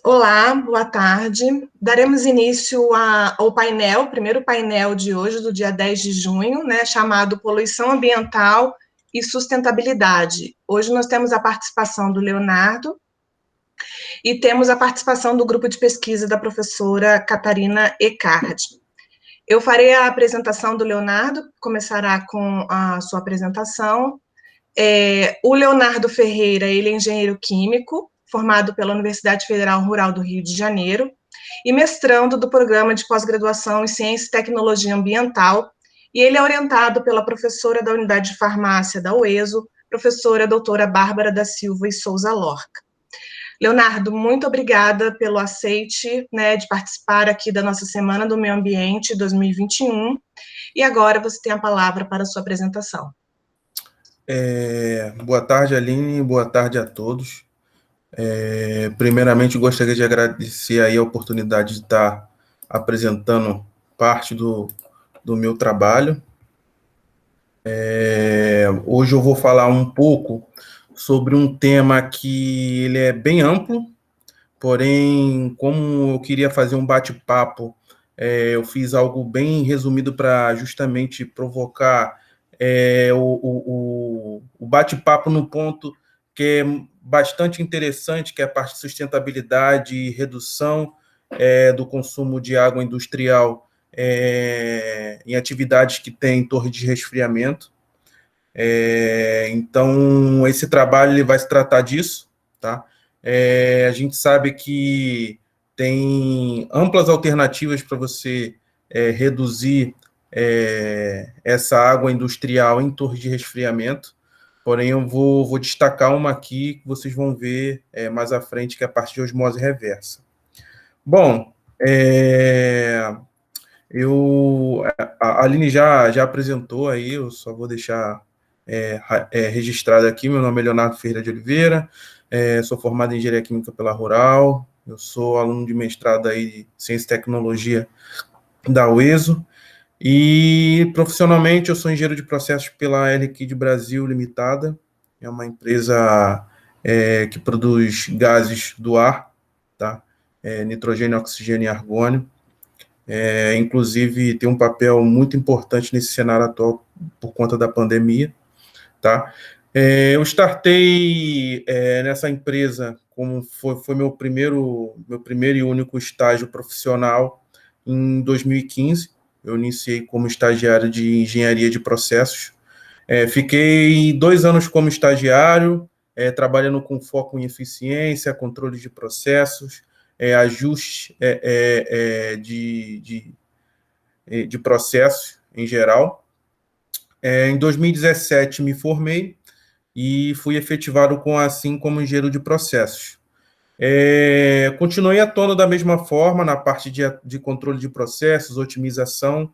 Olá, boa tarde. Daremos início ao painel, o primeiro painel de hoje, do dia 10 de junho, né, chamado Poluição Ambiental e Sustentabilidade. Hoje nós temos a participação do Leonardo e temos a participação do grupo de pesquisa da professora Catarina Ecardi. Eu farei a apresentação do Leonardo, começará com a sua apresentação. O Leonardo Ferreira, ele é engenheiro químico, formado pela Universidade Federal Rural do Rio de Janeiro, e mestrando do programa de pós-graduação em Ciência e Tecnologia Ambiental, e ele é orientado pela professora da Unidade de Farmácia da UESO, professora doutora Bárbara da Silva e Souza Lorca. Leonardo, muito obrigada pelo aceite, né, de participar aqui da nossa Semana do Meio Ambiente 2021, e agora você tem a palavra para a sua apresentação. Boa tarde, Aline, boa tarde a todos. Primeiramente, gostaria de agradecer aí a oportunidade de estar apresentando parte do meu trabalho. Hoje eu vou falar um pouco sobre um tema que ele é bem amplo, porém, como eu queria fazer um bate-papo, eu fiz algo bem resumido para justamente provocar o bate-papo no ponto que é bastante interessante, que é a parte de sustentabilidade e redução do consumo de água industrial em atividades que têm torre de resfriamento. Então, esse trabalho ele vai se tratar disso, tá? A gente sabe que tem amplas alternativas para você reduzir essa água industrial em torre de resfriamento, porém eu vou destacar uma aqui que vocês vão ver mais à frente, que é a parte de osmose reversa. Bom, a Aline já apresentou aí, eu só vou deixar registrado aqui. Meu nome é Leonardo Ferreira de Oliveira, sou formado em Engenharia Química pela Rural, eu sou aluno de mestrado aí de Ciência e Tecnologia da UESO, e profissionalmente eu sou engenheiro de processos pela Air Liquide Brasil Limitada, é uma empresa que produz gases do ar, tá? Nitrogênio, oxigênio e argônio. Inclusive tem um papel muito importante nesse cenário atual por conta da pandemia, tá? Eu startei nessa empresa, como foi meu primeiro e único estágio profissional em 2015. Eu iniciei como estagiário de engenharia de processos. Fiquei 2 anos como estagiário, trabalhando com foco em eficiência, controle de processos, ajuste de processos em geral. Em 2017 me formei e fui efetivado como engenheiro de processos. Continuei atuando da mesma forma na parte de controle de processos, otimização,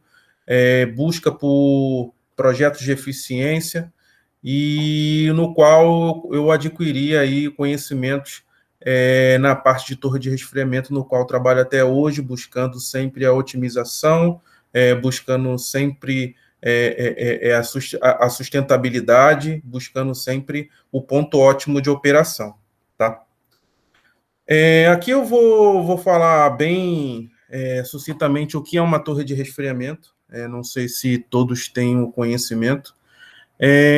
busca por projetos de eficiência, e no qual eu adquiri aí conhecimentos na parte de torre de resfriamento, no qual trabalho até hoje, buscando sempre a otimização, buscando sempre a sustentabilidade, buscando sempre o ponto ótimo de operação, tá? Aqui eu vou falar bem sucintamente o que é uma torre de resfriamento. Não sei se todos têm o conhecimento.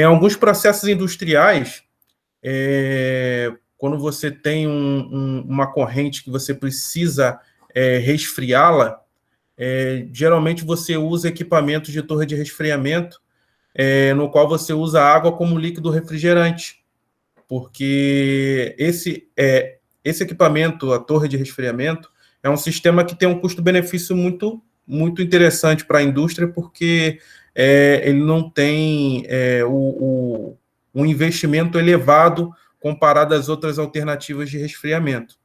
Alguns processos industriais, quando você tem uma corrente que você precisa resfriá-la, geralmente você usa equipamentos de torre de resfriamento, no qual você usa água como líquido refrigerante, porque esse equipamento, a torre de resfriamento, é um sistema que tem um custo-benefício muito, muito interessante para a indústria, porque ele não tem um investimento elevado comparado às outras alternativas de resfriamento.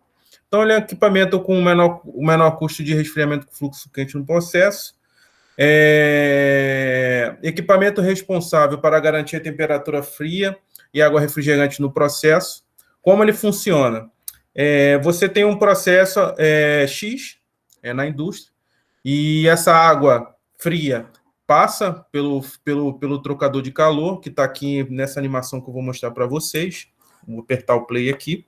Então, ele é um equipamento com o menor custo de resfriamento com fluxo quente no processo. Equipamento responsável para garantir a temperatura fria e água refrigerante no processo. Como ele funciona? Você tem um processo X na indústria, e essa água fria passa pelo trocador de calor, que está aqui nessa animação que eu vou mostrar para vocês. Vou apertar o play aqui.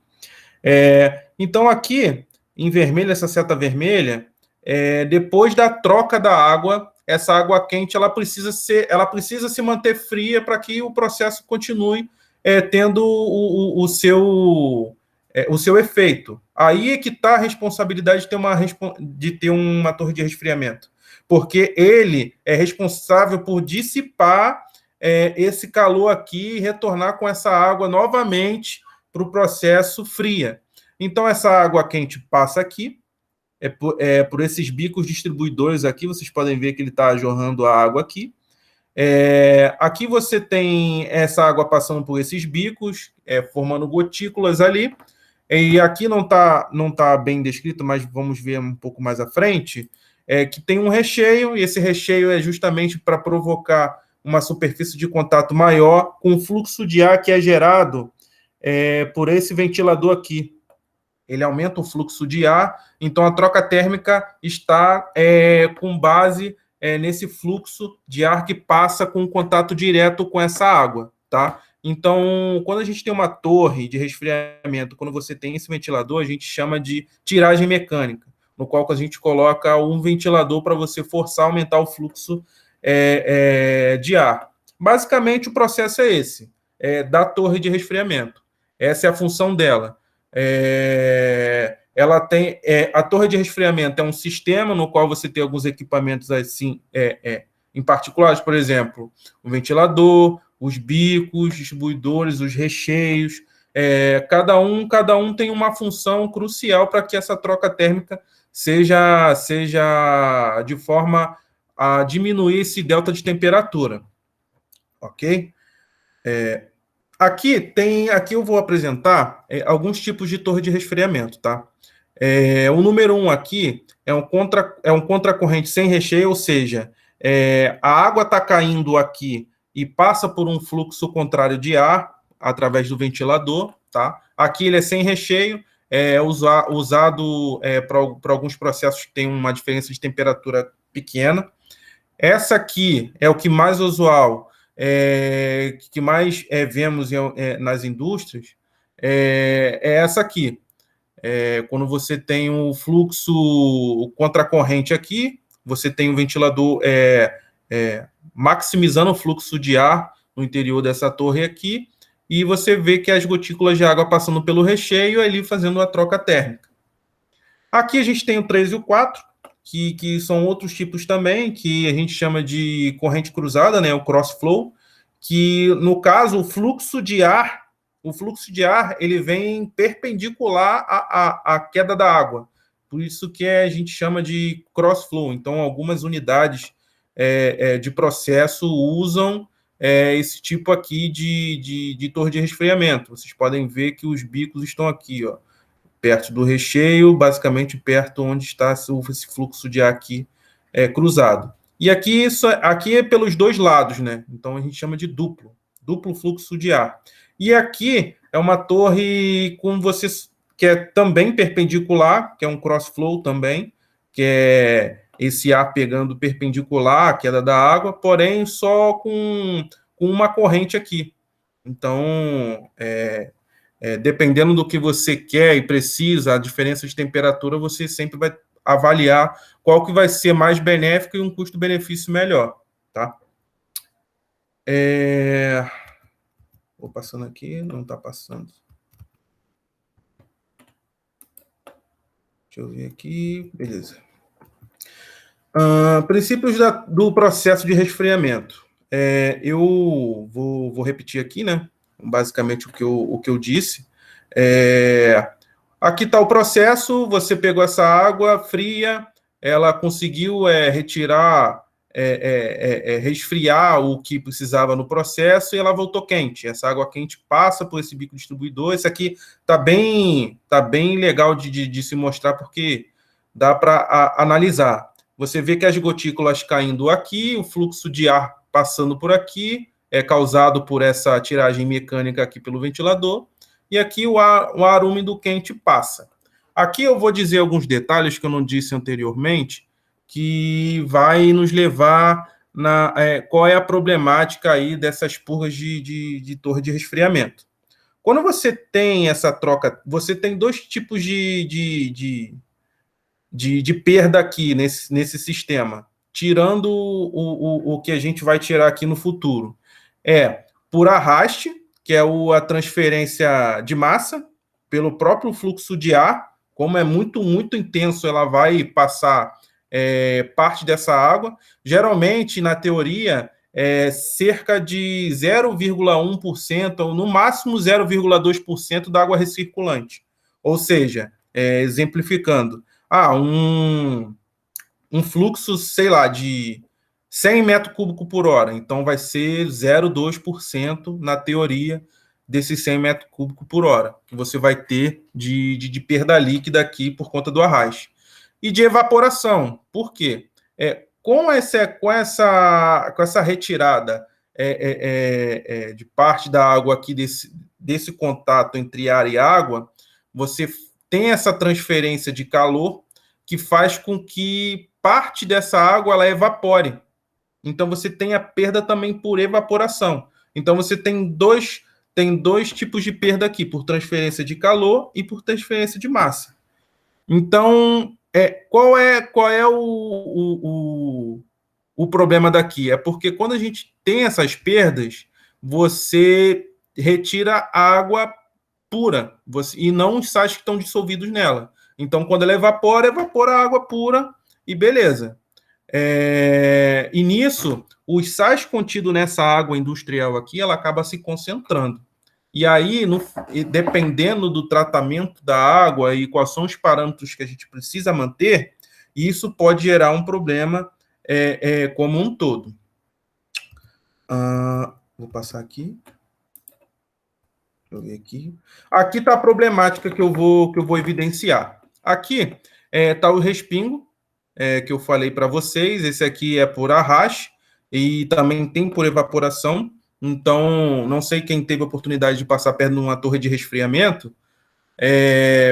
Então, aqui em vermelho, essa seta vermelha, depois da troca da água, essa água quente ela precisa se manter fria para que o processo continue tendo o seu efeito. Aí é que está a responsabilidade de ter uma torre de resfriamento, porque ele é responsável por dissipar esse calor aqui e retornar com essa água novamente para o processo fria. Então, essa água quente passa aqui, por esses bicos distribuidores aqui, vocês podem ver que ele está jorrando a água aqui. Aqui você tem essa água passando por esses bicos, formando gotículas ali. E aqui não tá bem descrito, mas vamos ver um pouco mais à frente, que tem um recheio, e esse recheio é justamente para provocar uma superfície de contato maior com o fluxo de ar que é gerado por esse ventilador aqui. Ele aumenta o fluxo de ar, então a troca térmica está com base nesse fluxo de ar que passa com contato direto com essa água, tá? Então, quando a gente tem uma torre de resfriamento, quando você tem esse ventilador, a gente chama de tiragem mecânica, no qual a gente coloca um ventilador para você forçar, aumentar o fluxo de ar. Basicamente, o processo é esse, da torre de resfriamento. Essa é a função dela. Ela tem a torre de resfriamento é um sistema no qual você tem alguns equipamentos assim em particulares, por exemplo, o ventilador, os bicos, distribuidores, os recheios, cada um tem uma função crucial para que essa troca térmica seja de forma a diminuir esse delta de temperatura, ok? Aqui eu vou apresentar alguns tipos de torre de resfriamento, tá? O número 1 aqui é um contracorrente sem recheio, ou seja, a água está caindo aqui e passa por um fluxo contrário de ar através do ventilador, tá? Aqui ele é sem recheio, usado para alguns processos que tem uma diferença de temperatura pequena. Essa aqui é o que mais usual, que mais vemos nas indústrias, é essa aqui. Quando você tem o fluxo contracorrente aqui, você tem o ventilador maximizando o fluxo de ar no interior dessa torre aqui, e você vê que as gotículas de água passando pelo recheio ali fazendo a troca térmica. Aqui a gente tem o 3 e o 4, que são outros tipos também, que a gente chama de corrente cruzada, né, o cross-flow, que, no caso, o fluxo de ar ele vem perpendicular à queda da água. Por isso que a gente chama de cross-flow. Então, algumas unidades de processo usam esse tipo aqui de torre de resfriamento. Vocês podem ver que os bicos estão aqui, ó, perto do recheio, basicamente perto onde está esse fluxo de ar aqui cruzado. E aqui é pelos dois lados, né? Então a gente chama de duplo fluxo de ar. E aqui é uma torre que é também perpendicular, que é um cross-flow também, que é esse ar pegando perpendicular à queda da água, porém só com uma corrente aqui. Então, dependendo do que você quer e precisa, a diferença de temperatura, você sempre vai avaliar qual que vai ser mais benéfico e um custo-benefício melhor, tá? Vou passando aqui, não está passando. Deixa eu ver aqui, beleza. Princípios do processo de resfriamento. Eu vou repetir aqui, né? Basicamente o que eu disse. Aqui está o processo, você pegou essa água fria, ela conseguiu retirar, resfriar o que precisava no processo e ela voltou quente. Essa água quente passa por esse bico distribuidor. Esse aqui tá bem legal de se mostrar, porque dá para analisar. Você vê que as gotículas caindo aqui, o fluxo de ar passando por aqui, é causado por essa tiragem mecânica aqui pelo ventilador, e aqui o ar úmido quente passa. Aqui eu vou dizer alguns detalhes que eu não disse anteriormente, que vai nos levar qual é a problemática aí dessas purgas de torre de resfriamento. Quando você tem essa troca, você tem dois tipos de perda aqui nesse sistema, tirando o que a gente vai tirar aqui no futuro. É por arraste, que é a transferência de massa, pelo próprio fluxo de ar, como é muito, muito intenso, ela vai passar parte dessa água. Geralmente, na teoria, cerca de 0,1% ou no máximo 0,2% da água recirculante. Ou seja, exemplificando, um fluxo, sei lá, de 100 metros cúbicos por hora. Então, vai ser 0,2% na teoria desses 100 metros cúbicos por hora que você vai ter de perda líquida aqui por conta do arraste. E de evaporação. Por quê? Com essa retirada de parte da água aqui desse contato entre ar e água, você tem essa transferência de calor que faz com que parte dessa água ela evapore. Então, você tem a perda também por evaporação. Então, você tem dois tipos de perda aqui, por transferência de calor e por transferência de massa. Então, qual é o problema daqui? É porque quando a gente tem essas perdas, você retira a água pura e não os sais que estão dissolvidos nela. Então, quando ela evapora a água pura e beleza. E nisso, os sais contidos nessa água industrial aqui, ela acaba se concentrando. E aí, dependendo do tratamento da água e quais são os parâmetros que a gente precisa manter, isso pode gerar um problema como um todo. Vou passar aqui. Deixa eu ver aqui. Aqui está a problemática que eu vou evidenciar. Aqui está o respingo, que eu falei para vocês. Esse aqui é por arraste e também tem por evaporação. Então, não sei quem teve a oportunidade de passar perto de uma torre de resfriamento.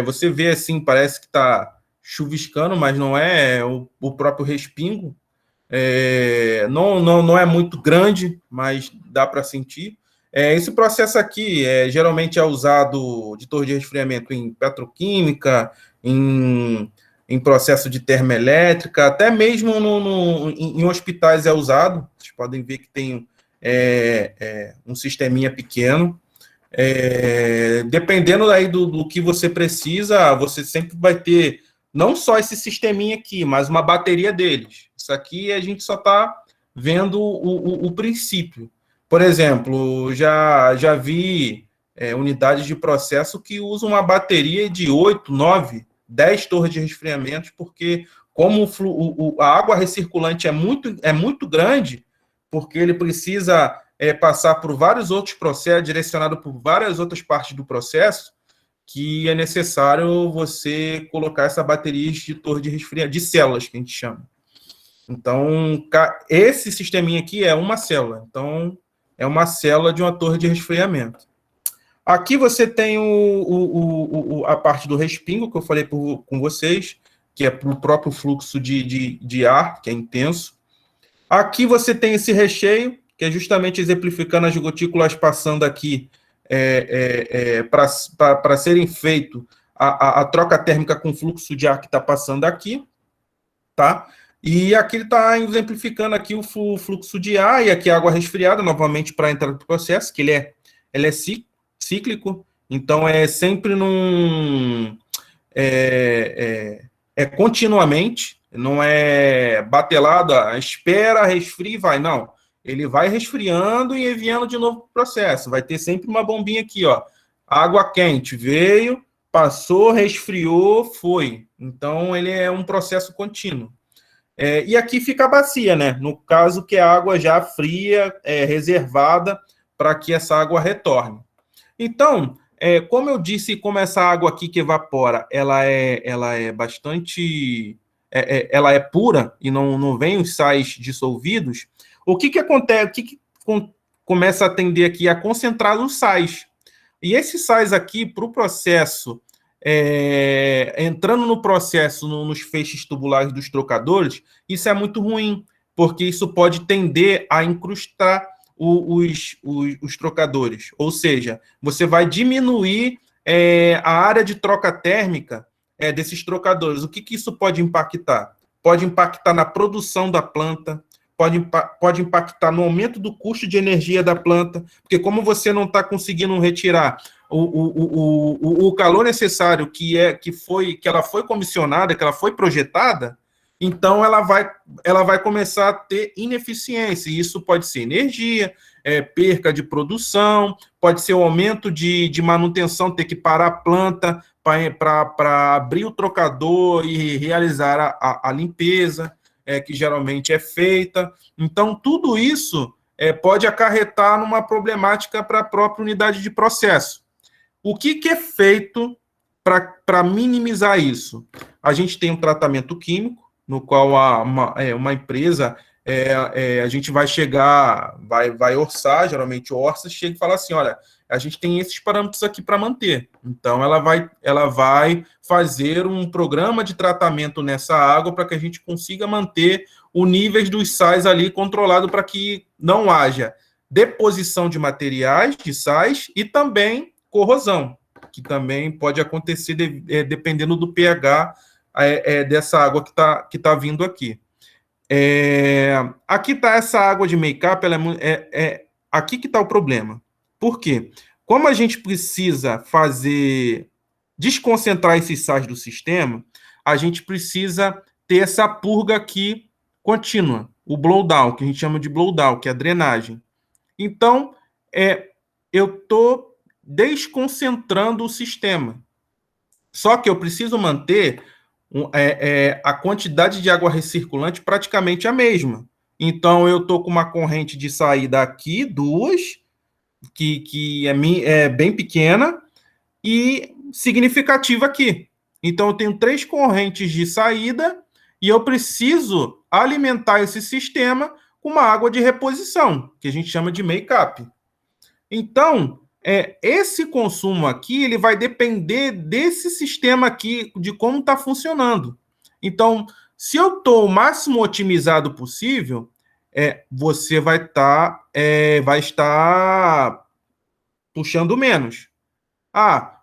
Você vê assim, parece que está chuviscando, mas não é o próprio respingo. Não é muito grande, mas dá para sentir. Esse processo aqui geralmente é usado de torre de resfriamento em petroquímica, em processo de termoelétrica, até mesmo em hospitais é usado. Vocês podem ver que tem um sisteminha pequeno. Dependendo aí do que você precisa, você sempre vai ter não só esse sisteminha aqui, mas uma bateria deles. Isso aqui a gente só está vendo o princípio. Por exemplo, já vi unidades de processo que usam uma bateria de 8, 9, 10 torres de resfriamento, porque como a água recirculante é muito grande, porque ele precisa passar por vários outros processos, direcionado por várias outras partes do processo, que é necessário você colocar essa bateria de torre de resfriamento, de células, que a gente chama. Então, esse sisteminha aqui é uma célula. Então, é uma célula de uma torre de resfriamento. Aqui você tem a parte do respingo, que eu falei com vocês, que é para o próprio fluxo de ar, que é intenso. Aqui você tem esse recheio, que é justamente exemplificando as gotículas passando aqui para serem feito a troca térmica com o fluxo de ar que está passando aqui, tá? E aqui ele está exemplificando aqui o fluxo de ar, e aqui a água resfriada, novamente, para entrar no processo, que ele é cíclico, então é sempre continuamente, não é batelado, espera, resfria e vai, não. Ele vai resfriando e enviando de novo para o processo. Vai ter sempre uma bombinha aqui, ó. Água quente veio, passou, resfriou, foi. Então, ele é um processo contínuo. E aqui fica a bacia, né? No caso que a água já fria, reservada para que essa água retorne. Então, como eu disse, como essa água aqui que evapora, ela é bastante... ela é pura e não vem os sais dissolvidos, o que acontece? O que começa a tender aqui a concentrar os sais. E esses sais aqui, para o processo, entrando no processo, nos feixes tubulares dos trocadores, isso é muito ruim, porque isso pode tender a incrustar os trocadores. Ou seja, você vai diminuir a área de troca térmica desses trocadores. O que isso pode impactar? Pode impactar na produção da planta, pode impactar no aumento do custo de energia da planta, porque como você não está conseguindo retirar o calor necessário que ela foi comissionada, que ela foi projetada, então ela vai começar a ter ineficiência, e isso pode ser energia, perca de produção, pode ser o aumento de manutenção, ter que parar a planta para abrir o trocador e realizar a limpeza, que geralmente é feita. Então, tudo isso pode acarretar numa problemática para a própria unidade de processo. O que é feito para minimizar isso? A gente tem um tratamento químico, no qual uma empresa, a gente vai chegar, vai orçar, geralmente orça, chega e fala assim, olha, a gente tem esses parâmetros aqui para manter. Então, ela vai fazer um programa de tratamento nessa água para que a gente consiga manter o nível dos sais ali controlado para que não haja deposição de materiais, de sais, e também corrosão, que também pode acontecer dependendo do pH dessa água que tá vindo aqui. Aqui está essa água de make-up, aqui que está o problema. Por quê? Como a gente precisa desconcentrar esses sais do sistema, a gente precisa ter essa purga aqui contínua, o blowdown, que a gente chama de blowdown, que é a drenagem. Então, eu estou desconcentrando o sistema. Só que eu preciso manter a quantidade de água recirculante praticamente a mesma. Então, eu estou com uma corrente de saída aqui, duas, que é bem pequena, e significativa aqui. Então, eu tenho 3 correntes de saída e eu preciso alimentar esse sistema com uma água de reposição, que a gente chama de make-up. Então, esse consumo aqui, ele vai depender desse sistema aqui, de como está funcionando. Então, se eu estou o máximo otimizado possível, você vai estar puxando menos.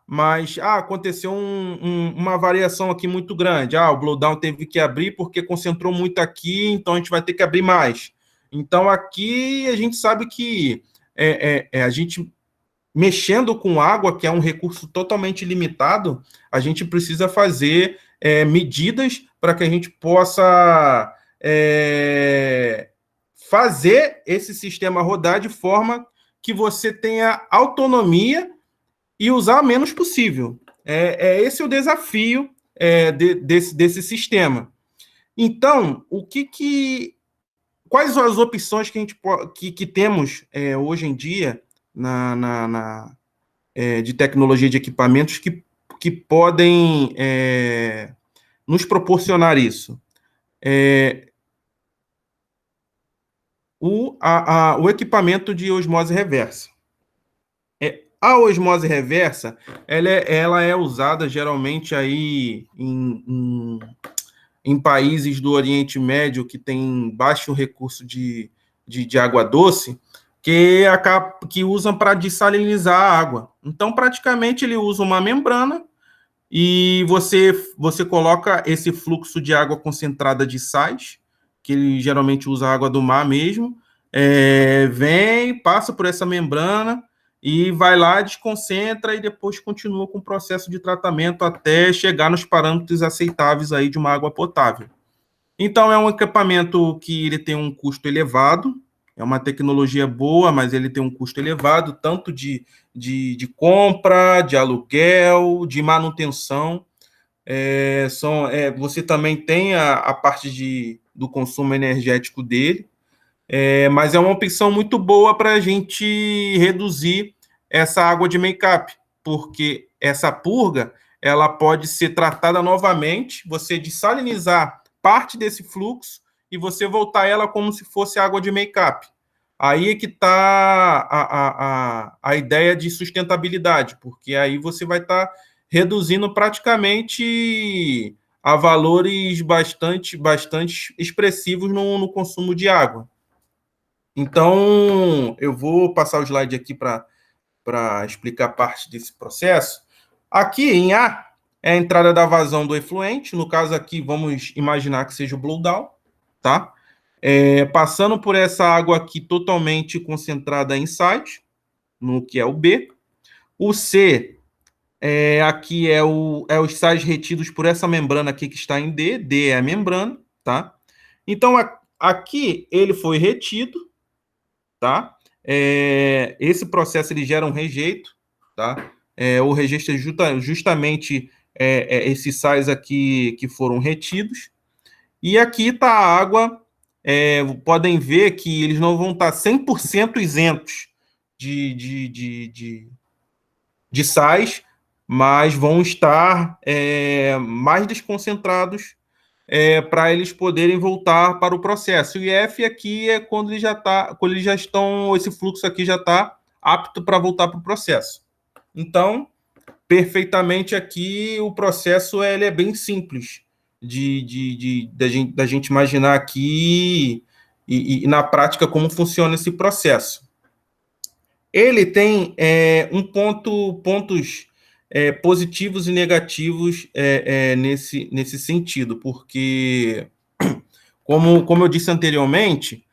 Mas aconteceu uma variação aqui muito grande. O blowdown teve que abrir porque concentrou muito aqui, então a gente vai ter que abrir mais. Então, aqui a gente sabe que a gente, mexendo com água, que é um recurso totalmente limitado, a gente precisa fazer medidas para que a gente possa fazer esse sistema rodar de forma que você tenha autonomia e usar o menos possível. Esse o desafio desse sistema. Então, quais são as opções que a gente que temos hoje em dia de tecnologia de equipamentos que podem nos proporcionar isso? O equipamento de osmose reversa. A osmose reversa, ela é usada geralmente aí em países do Oriente Médio que tem baixo recurso de água doce, que usam para dessalinizar a água. Então, praticamente, ele usa uma membrana e você coloca esse fluxo de água concentrada de sais, que ele geralmente usa água do mar mesmo, vem, passa por essa membrana e vai lá, desconcentra e depois continua com o processo de tratamento até chegar nos parâmetros aceitáveis aí de uma água potável. Então, é um equipamento que ele tem um custo elevado, é uma tecnologia boa, mas ele tem um custo elevado, tanto de compra, de aluguel, de manutenção. Você também tem a parte do consumo energético dele, mas é uma opção muito boa para a gente reduzir essa água de make-up, porque essa purga ela pode ser tratada novamente, você dessalinizar parte desse fluxo e você voltar ela como se fosse água de make-up. Aí é que está a ideia de sustentabilidade, porque aí você vai estar reduzindo praticamente a valores bastante expressivos no consumo de água. Então, eu vou passar o slide aqui para explicar parte desse processo. Aqui em A é a entrada da vazão do efluente, no caso aqui vamos imaginar que seja o blowdown, tá? Passando por essa água aqui totalmente concentrada em sais, no que é o B. O C aqui os sais retidos por essa membrana aqui que está em D. D é a membrana, tá? Então, aqui ele foi retido, tá? Esse processo ele gera um rejeito, tá? O rejeito é justamente esses sais aqui que foram retidos. E aqui está a água. Podem ver que eles não vão estar 100% isentos de sais, mas vão estar mais desconcentrados para eles poderem voltar para o processo. E F aqui é quando eles já estão, esse fluxo aqui já está apto para voltar para o processo. Então, perfeitamente aqui o processo ele é bem simples da gente imaginar aqui e na prática como funciona esse processo. Ele tem pontos positivos e negativos nesse sentido, porque, como eu disse anteriormente,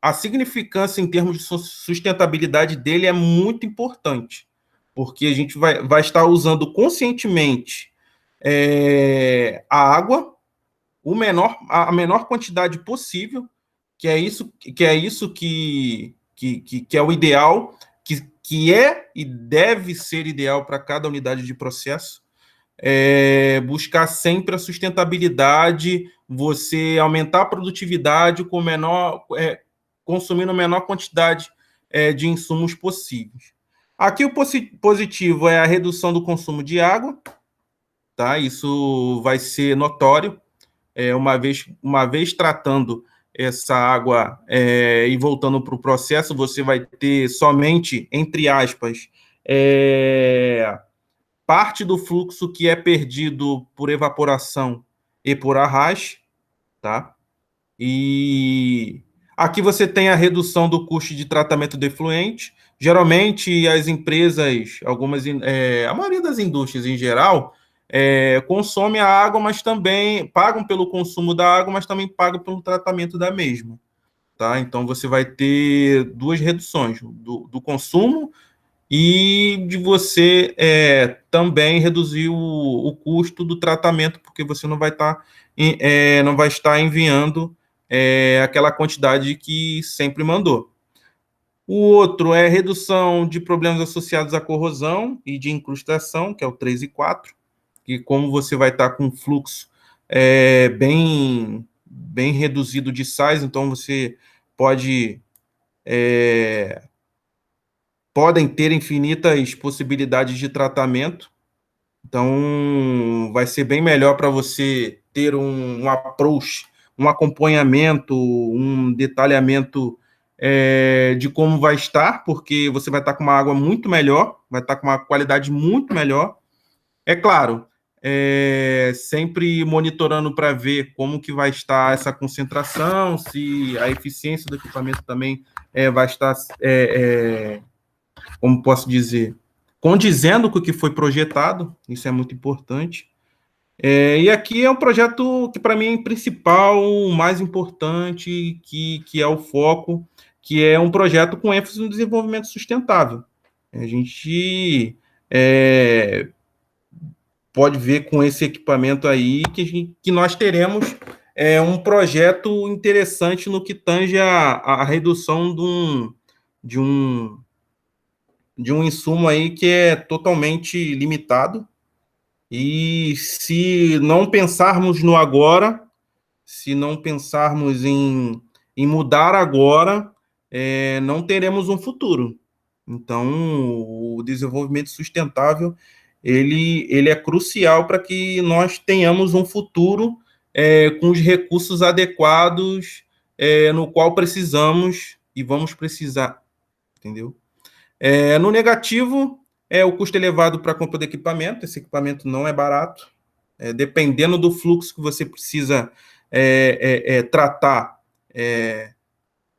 a significância em termos de sustentabilidade dele é muito importante, porque a gente vai estar usando conscientemente a água, a menor quantidade possível, que é isso que é o ideal, que é e deve ser ideal para cada unidade de processo. Buscar sempre a sustentabilidade, você aumentar a produtividade consumindo a menor quantidade de insumos possíveis. Aqui o positivo é a redução do consumo de água, tá? Isso vai ser notório, uma vez tratando essa água e voltando para o processo, você vai ter somente, entre aspas, parte do fluxo que é perdido por evaporação e por arraste, tá? E aqui você tem a redução do custo de tratamento do efluente. Geralmente, as empresas, a maioria das indústrias em geral, consome a água, mas também pagam pelo consumo da água, mas também pagam pelo tratamento da mesma. Tá? Então, você vai ter duas reduções, do consumo e de você também reduzir o custo do tratamento, porque você não vai estar enviando aquela quantidade que sempre mandou. O outro é redução de problemas associados à corrosão e de incrustação, que é o 3 e 4, que como você vai estar com fluxo bem reduzido de sais, então você podem ter infinitas possibilidades de tratamento. Então, vai ser bem melhor para você ter um approach, um acompanhamento, um detalhamento de como vai estar, porque você vai estar com uma água muito melhor, vai estar com uma qualidade muito melhor. É claro, sempre monitorando para ver como que vai estar essa concentração, se a eficiência do equipamento também vai estar, como posso dizer, condizendo com o que foi projetado, isso é muito importante. E aqui é um projeto que, para mim, é principal, o mais importante, que é o foco, que é um projeto com ênfase no desenvolvimento sustentável. A gente pode ver com esse equipamento aí que nós teremos um projeto interessante no que tange a redução de um insumo aí que é totalmente limitado. E se não pensarmos no agora, se não pensarmos em mudar agora, não teremos um futuro. Então, o desenvolvimento sustentável ele é crucial para que nós tenhamos um futuro com os recursos adequados no qual precisamos e vamos precisar, entendeu? No negativo, o custo elevado para a compra do equipamento. Esse equipamento não é barato. Dependendo do fluxo que você precisa tratar,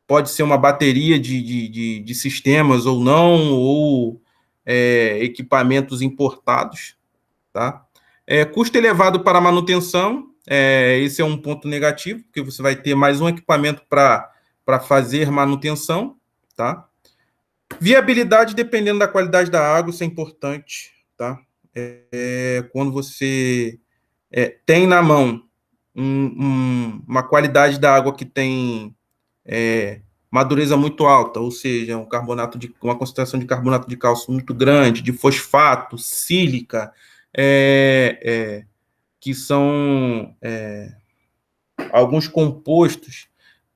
pode ser uma bateria de sistemas ou não, ou equipamentos importados, tá? Custo elevado para manutenção, esse é um ponto negativo, porque você vai ter mais um equipamento para fazer manutenção, tá? Viabilidade, dependendo da qualidade da água, isso é importante, tá? Quando você tem na mão uma qualidade da água que tem madureza muito alta, ou seja, uma concentração de carbonato de cálcio muito grande, de fosfato, sílica, que são alguns compostos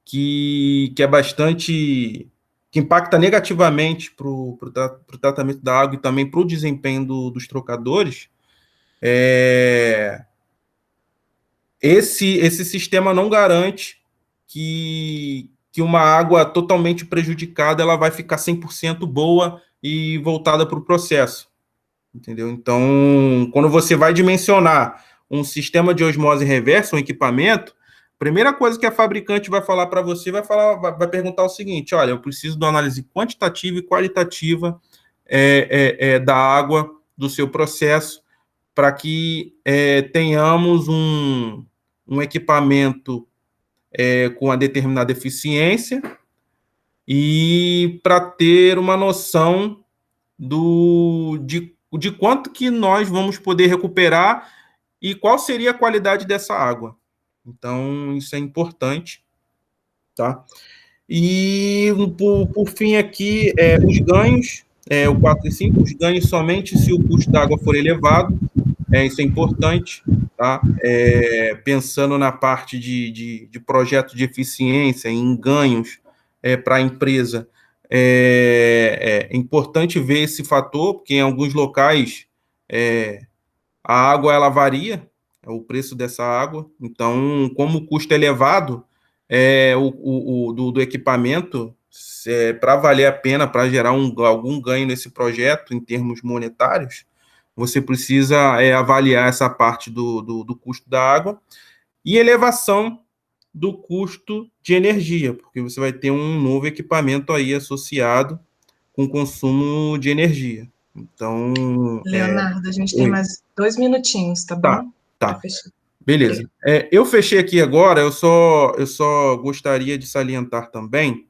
que é bastante, que impacta negativamente para o tratamento da água e também para o desempenho dos trocadores. Esse sistema não garante que uma água totalmente prejudicada ela vai ficar 100% boa e voltada para o processo, entendeu? Então, quando você vai dimensionar um sistema de osmose reversa, um equipamento, a primeira coisa que a fabricante vai falar para você, vai perguntar o seguinte: olha, eu preciso de uma análise quantitativa e qualitativa da água do seu processo, para que tenhamos um equipamento com uma determinada eficiência e para ter uma noção de quanto que nós vamos poder recuperar e qual seria a qualidade dessa água. Então, isso é importante, tá? E, por fim, aqui, os ganhos, o 4 e 5, os ganhos somente se o custo da água for elevado, isso é importante, tá? Pensando na parte de projeto de eficiência, em ganhos para a empresa, é importante ver esse fator, porque em alguns locais a água ela varia, o preço dessa água. Então, como o custo é elevado do equipamento, para valer a pena, para gerar algum ganho nesse projeto em termos monetários, você precisa avaliar essa parte do custo da água e elevação do custo de energia, porque você vai ter um novo equipamento aí associado com consumo de energia. Então, Leonardo, a gente tem mais 2 minutinhos, tá bom? Tá. Beleza. Eu fechei aqui agora, eu só gostaria de salientar também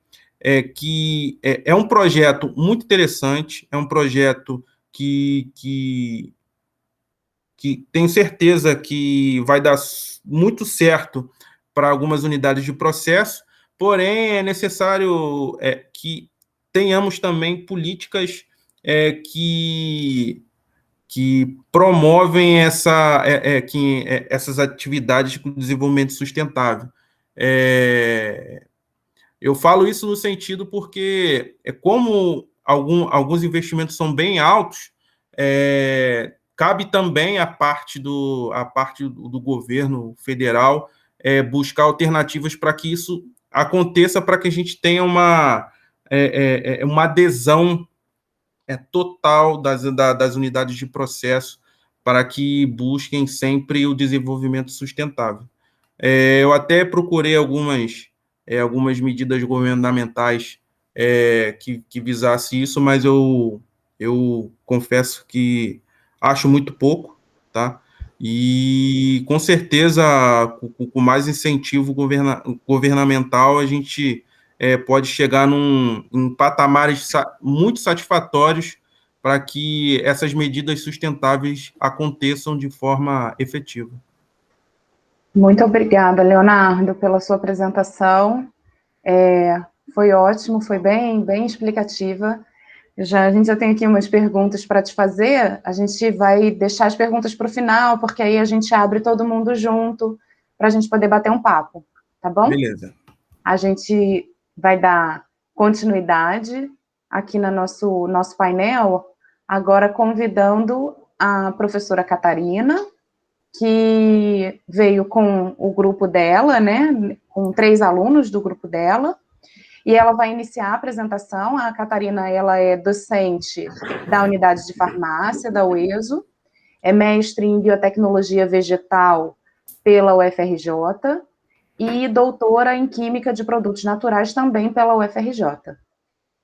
que é um projeto muito interessante, é um projeto que tenho certeza que vai dar muito certo para algumas unidades de processo, porém é necessário que tenhamos também políticas que promovem essas atividades de desenvolvimento sustentável. Eu falo isso no sentido porque, como alguns investimentos são bem altos, cabe também a parte do governo federal buscar alternativas para que isso aconteça, para que a gente tenha uma adesão total das unidades de processo para que busquem sempre o desenvolvimento sustentável. Eu até procurei algumas medidas governamentais que visassem isso, mas eu confesso que acho muito pouco, tá? E, com certeza, com mais incentivo governamental, a gente pode chegar em patamares muito satisfatórios para que essas medidas sustentáveis aconteçam de forma efetiva. Muito obrigada, Leonardo, pela sua apresentação. Foi ótimo, foi bem explicativa. A gente já tem aqui umas perguntas para te fazer. A gente vai deixar as perguntas para o final, porque aí a gente abre todo mundo junto para a gente poder bater um papo, tá bom? Beleza. A gente vai dar continuidade aqui no nosso painel, agora convidando a professora Catarina, que veio com o grupo dela, né, com 3 alunos do grupo dela, e ela vai iniciar a apresentação. A Catarina, ela é docente da unidade de farmácia da UESO, é mestre em biotecnologia vegetal pela UFRJ, e doutora em Química de Produtos Naturais também pela UFRJ.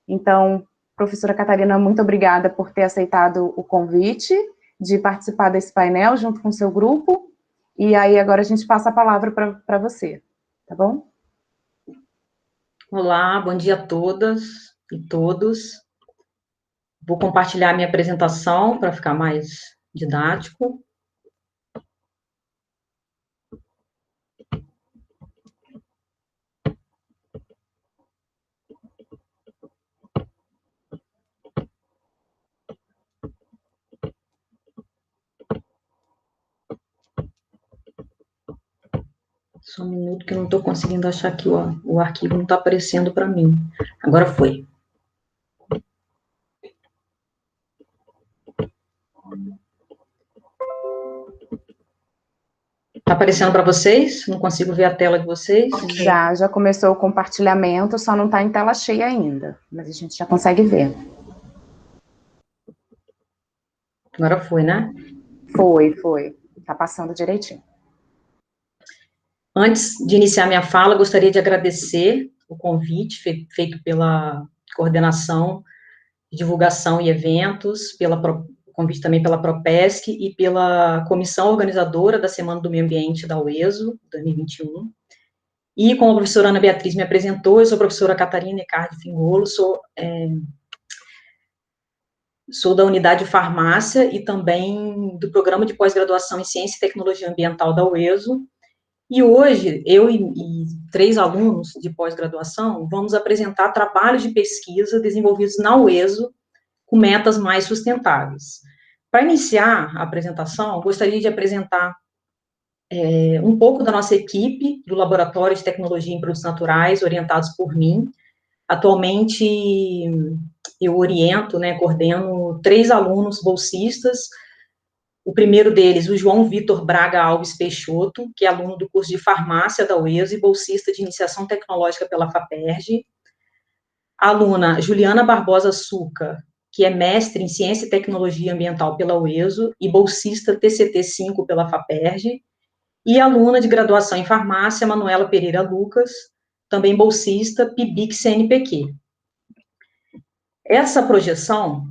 Então, professora Catarina, muito obrigada por ter aceitado o convite de participar desse painel junto com o seu grupo, e aí agora a gente passa a palavra para você, tá bom? Olá, bom dia a todas e todos. Vou compartilhar minha apresentação para ficar mais didático. Só um minuto que eu não estou conseguindo achar que o arquivo não está aparecendo para mim. Agora foi. Está aparecendo para vocês? Não consigo ver a tela de vocês. Ok. Já começou o compartilhamento, só não está em tela cheia ainda, mas a gente já consegue ver. Agora foi, né? Foi. Está passando direitinho. Antes de iniciar minha fala, gostaria de agradecer o convite feito pela coordenação de divulgação e eventos, convite também pela Propesc e pela comissão organizadora da Semana do Meio Ambiente da UESO, 2021. E como a professora Ana Beatriz me apresentou, eu sou a professora Catarina Ecardi Fingolo, sou da unidade de farmácia e também do programa de pós-graduação em Ciência e Tecnologia Ambiental da UESO. E hoje, eu e 3 alunos de pós-graduação vamos apresentar trabalhos de pesquisa desenvolvidos na UESO com metas mais sustentáveis. Para iniciar a apresentação, gostaria de apresentar um pouco da nossa equipe do Laboratório de Tecnologia em Produtos Naturais, orientados por mim. Atualmente, eu oriento, coordeno 3 alunos bolsistas. O primeiro deles, o João Vitor Braga Alves Peixoto, que é aluno do curso de farmácia da UESO e bolsista de iniciação tecnológica pela FAPERJ. A aluna Juliana Barbosa Suca, que é mestre em ciência e tecnologia ambiental pela UESO e bolsista TCT5 pela FAPERJ. E a aluna de graduação em farmácia, Manuela Pereira Lucas, também bolsista PIBIC-CNPq. Essa projeção,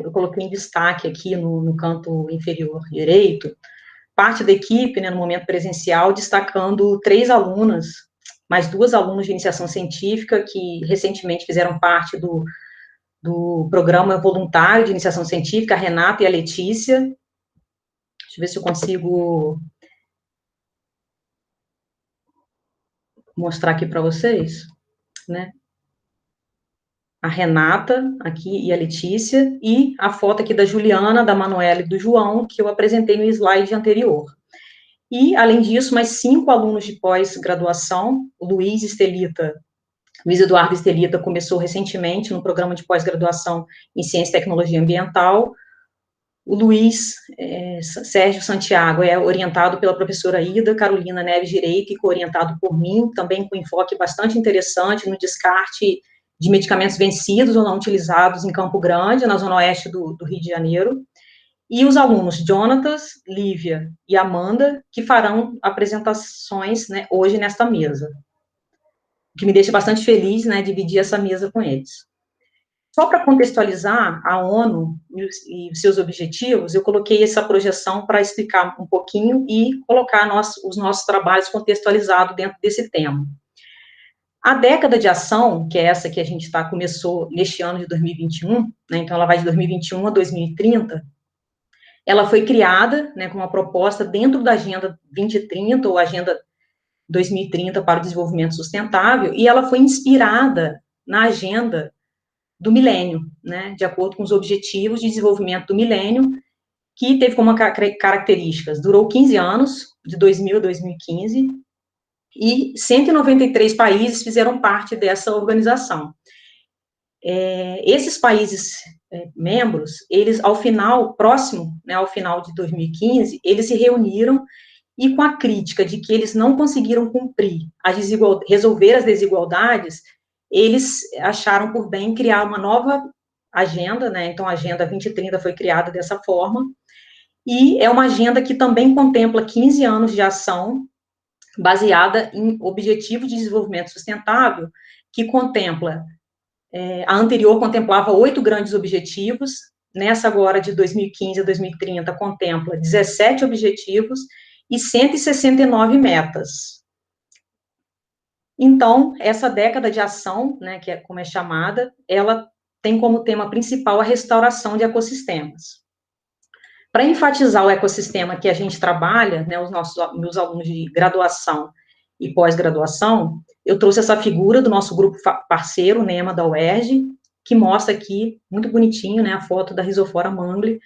eu coloquei em destaque aqui no canto inferior direito, parte da equipe, no momento presencial, destacando 3 alunas, mais 2 alunas de iniciação científica, que recentemente fizeram parte do programa voluntário de iniciação científica, a Renata e a Letícia. Deixa eu ver se eu consigo mostrar aqui para vocês, A Renata, aqui, e a Letícia, e a foto aqui da Juliana, da Manuela e do João, que eu apresentei no slide anterior. E, além disso, mais 5 alunos de pós-graduação, o Luiz Eduardo Estelita começou recentemente no programa de pós-graduação em Ciência e Tecnologia Ambiental. O Luiz Sérgio Santiago é orientado pela professora Ida Carolina Neves Direito e co-orientado por mim, também com enfoque bastante interessante no descarte de medicamentos vencidos ou não utilizados em Campo Grande, na zona oeste do Rio de Janeiro. E os alunos Jonatas, Lívia e Amanda, que farão apresentações hoje nesta mesa. O que me deixa bastante feliz, dividir essa mesa com eles. Só para contextualizar a ONU e os seus objetivos, eu coloquei essa projeção para explicar um pouquinho e colocar os nossos trabalhos contextualizados dentro desse tema. A década de ação, que é essa que a gente começou neste ano de 2021, então ela vai de 2021 a 2030, ela foi criada com uma proposta dentro da Agenda 2030, ou Agenda 2030 para o Desenvolvimento Sustentável, e ela foi inspirada na Agenda do Milênio, de acordo com os Objetivos de Desenvolvimento do Milênio, que teve como características, durou 15 anos, de 2000 a 2015, e 193 países fizeram parte dessa organização. Esses países membros, eles, ao final de 2015, eles se reuniram e com a crítica de que eles não conseguiram cumprir, resolver as desigualdades, eles acharam por bem criar uma nova agenda, então a Agenda 2030 foi criada dessa forma, e é uma agenda que também contempla 15 anos de ação, baseada em Objetivo de Desenvolvimento Sustentável, que contempla, a anterior contemplava 8 grandes objetivos, nessa agora de 2015 a 2030 contempla 17 objetivos e 169 metas. Então, essa década de ação, né, que é como é chamada, ela tem como tema principal a restauração de ecossistemas. Para enfatizar o ecossistema que a gente trabalha, né, meus alunos de graduação e pós-graduação, eu trouxe essa figura do nosso grupo parceiro, NEMA, da UERJ, que mostra aqui, muito bonitinho, né, a foto da Rhizophora mangli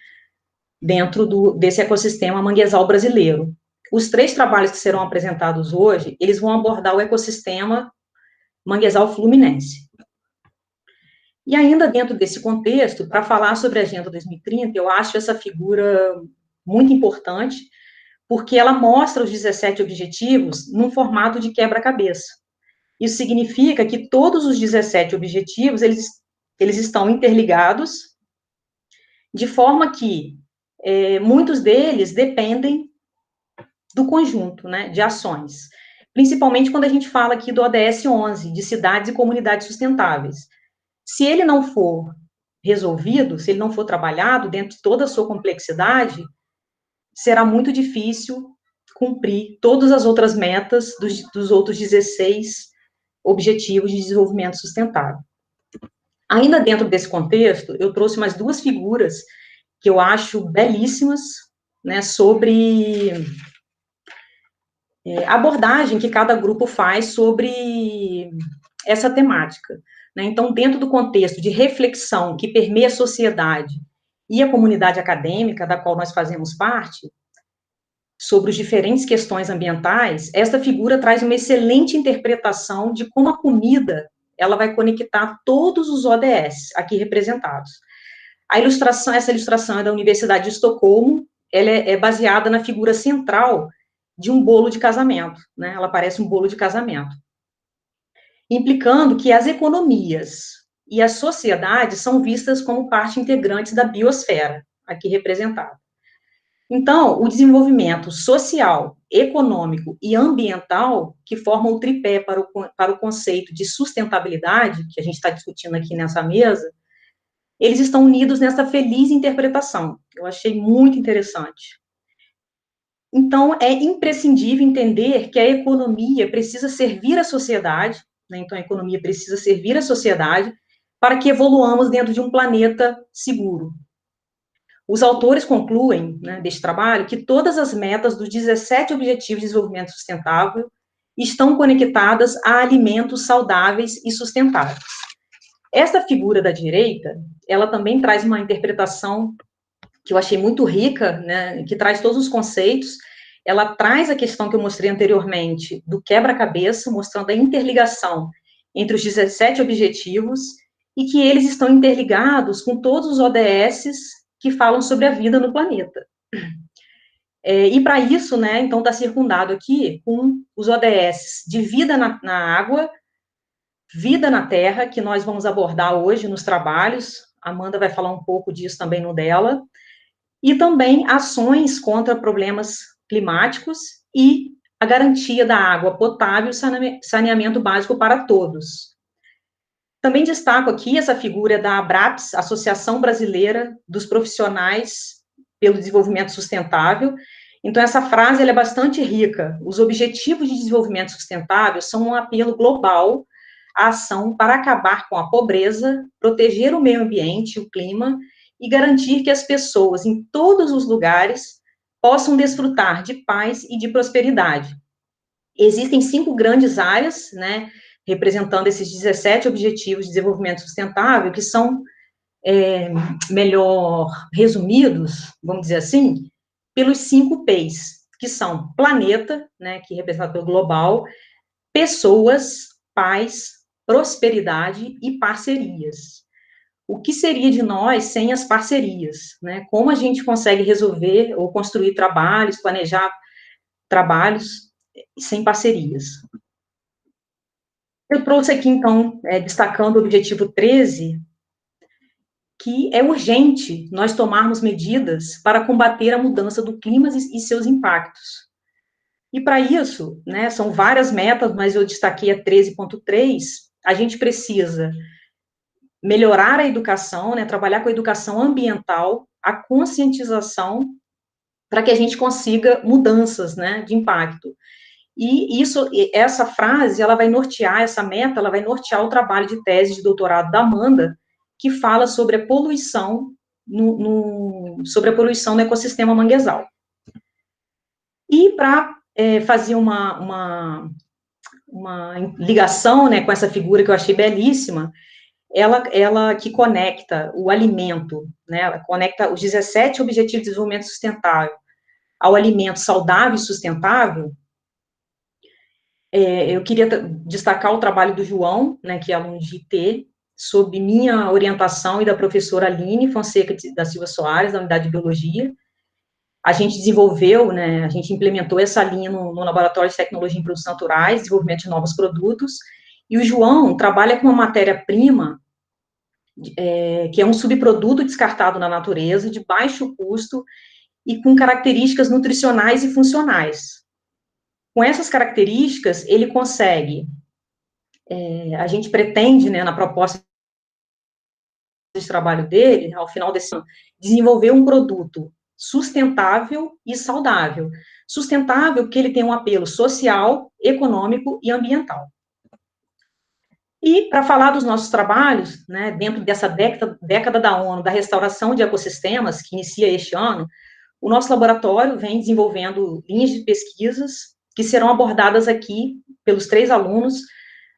dentro desse ecossistema manguezal brasileiro. Os 3 trabalhos que serão apresentados hoje, eles vão abordar o ecossistema manguezal fluminense. E ainda dentro desse contexto, para falar sobre a Agenda 2030, eu acho essa figura muito importante, porque ela mostra os 17 objetivos num formato de quebra-cabeça. Isso significa que todos os 17 objetivos, eles estão interligados, de forma que muitos deles dependem do conjunto, né, de ações. Principalmente quando a gente fala aqui do ODS 11, de cidades e comunidades sustentáveis. Se ele não for resolvido, se ele não for trabalhado dentro de toda a sua complexidade, será muito difícil cumprir todas as outras metas dos outros 16 Objetivos de Desenvolvimento Sustentável. Ainda dentro desse contexto, eu trouxe mais 2 figuras que eu acho belíssimas, né, sobre a abordagem que cada grupo faz sobre essa temática. Né? Então, dentro do contexto de reflexão que permeia a sociedade e a comunidade acadêmica, da qual nós fazemos parte, sobre as diferentes questões ambientais, esta figura traz uma excelente interpretação de como a comida ela vai conectar todos os ODS aqui representados. Essa ilustração é da Universidade de Estocolmo, ela é baseada na figura central de um bolo de casamento, né? Ela parece um bolo de casamento, implicando que as economias e a sociedade são vistas como parte integrante da biosfera, aqui representada. Então, o desenvolvimento social, econômico e ambiental, que formam o tripé para o conceito de sustentabilidade, que a gente está discutindo aqui nessa mesa, eles estão unidos nessa feliz interpretação. Eu achei muito interessante. Então, é imprescindível entender que a economia precisa servir à sociedade, né? Então, a economia precisa servir à sociedade para que evoluamos dentro de um planeta seguro. Os autores concluem, né, deste trabalho, que todas as metas dos 17 Objetivos de Desenvolvimento Sustentável estão conectadas a alimentos saudáveis e sustentáveis. Esta figura da direita, ela também traz uma interpretação que eu achei muito rica, né, que traz todos os conceitos. Ela traz a questão que eu mostrei anteriormente do quebra-cabeça, mostrando a interligação entre os 17 objetivos e que eles estão interligados com todos os ODS que falam sobre a vida no planeta. E para isso, né, então está circundado aqui com os ODS de vida na água, vida na terra, que nós vamos abordar hoje nos trabalhos, a Amanda vai falar um pouco disso também no dela, e também ações contra problemas climáticos e a garantia da água potável e saneamento básico para todos. Também destaco aqui essa figura da ABRAPS, Associação Brasileira dos Profissionais pelo Desenvolvimento Sustentável. Então, essa frase ela é bastante rica. Os Objetivos de Desenvolvimento Sustentável são um apelo global à ação para acabar com a pobreza, proteger o meio ambiente, o clima, e garantir que as pessoas em todos os lugares possam desfrutar de paz e de prosperidade. Existem 5 grandes áreas, né, representando esses 17 Objetivos de Desenvolvimento Sustentável, que são, melhor resumidos, vamos dizer assim, pelos 5 P's, que são planeta, né, que é representado pelo global, pessoas, paz, prosperidade e parcerias. O que seria de nós sem as parcerias, né? Como a gente consegue resolver ou construir trabalhos, planejar trabalhos sem parcerias? Eu trouxe aqui, então, destacando o objetivo 13, que é urgente nós tomarmos medidas para combater a mudança do clima e seus impactos. E para isso, né, são várias metas, mas eu destaquei a 13.3, a gente precisa melhorar a educação, né, trabalhar com a educação ambiental, a conscientização, para que a gente consiga mudanças, né, de impacto. E essa frase, ela vai nortear, essa meta, ela vai nortear o trabalho de tese de doutorado da Amanda, que fala sobre a poluição sobre a poluição no ecossistema manguezal. E para fazer uma ligação, né, com essa figura que eu achei belíssima, ela que conecta o alimento, né, ela conecta os 17 Objetivos de Desenvolvimento Sustentável ao alimento saudável e sustentável. Eu queria destacar o trabalho do João, né, que é aluno de IT, sob minha orientação e da professora Aline Fonseca da Silva Soares, da Unidade de Biologia. A gente desenvolveu, né, a gente implementou essa linha no Laboratório de Tecnologia em Produtos Naturais, desenvolvimento de novos produtos, e o João trabalha com uma matéria-prima, que é um subproduto descartado na natureza, de baixo custo, e com características nutricionais e funcionais. Com essas características, ele consegue, a gente pretende, né, na proposta de trabalho dele, ao final desse ano, desenvolver um produto sustentável e saudável. Sustentável porque ele tem um apelo social, econômico e ambiental. E, para falar dos nossos trabalhos, né, dentro dessa década da ONU, da restauração de ecossistemas, que inicia este ano, o nosso laboratório vem desenvolvendo linhas de pesquisas que serão abordadas aqui pelos 3 alunos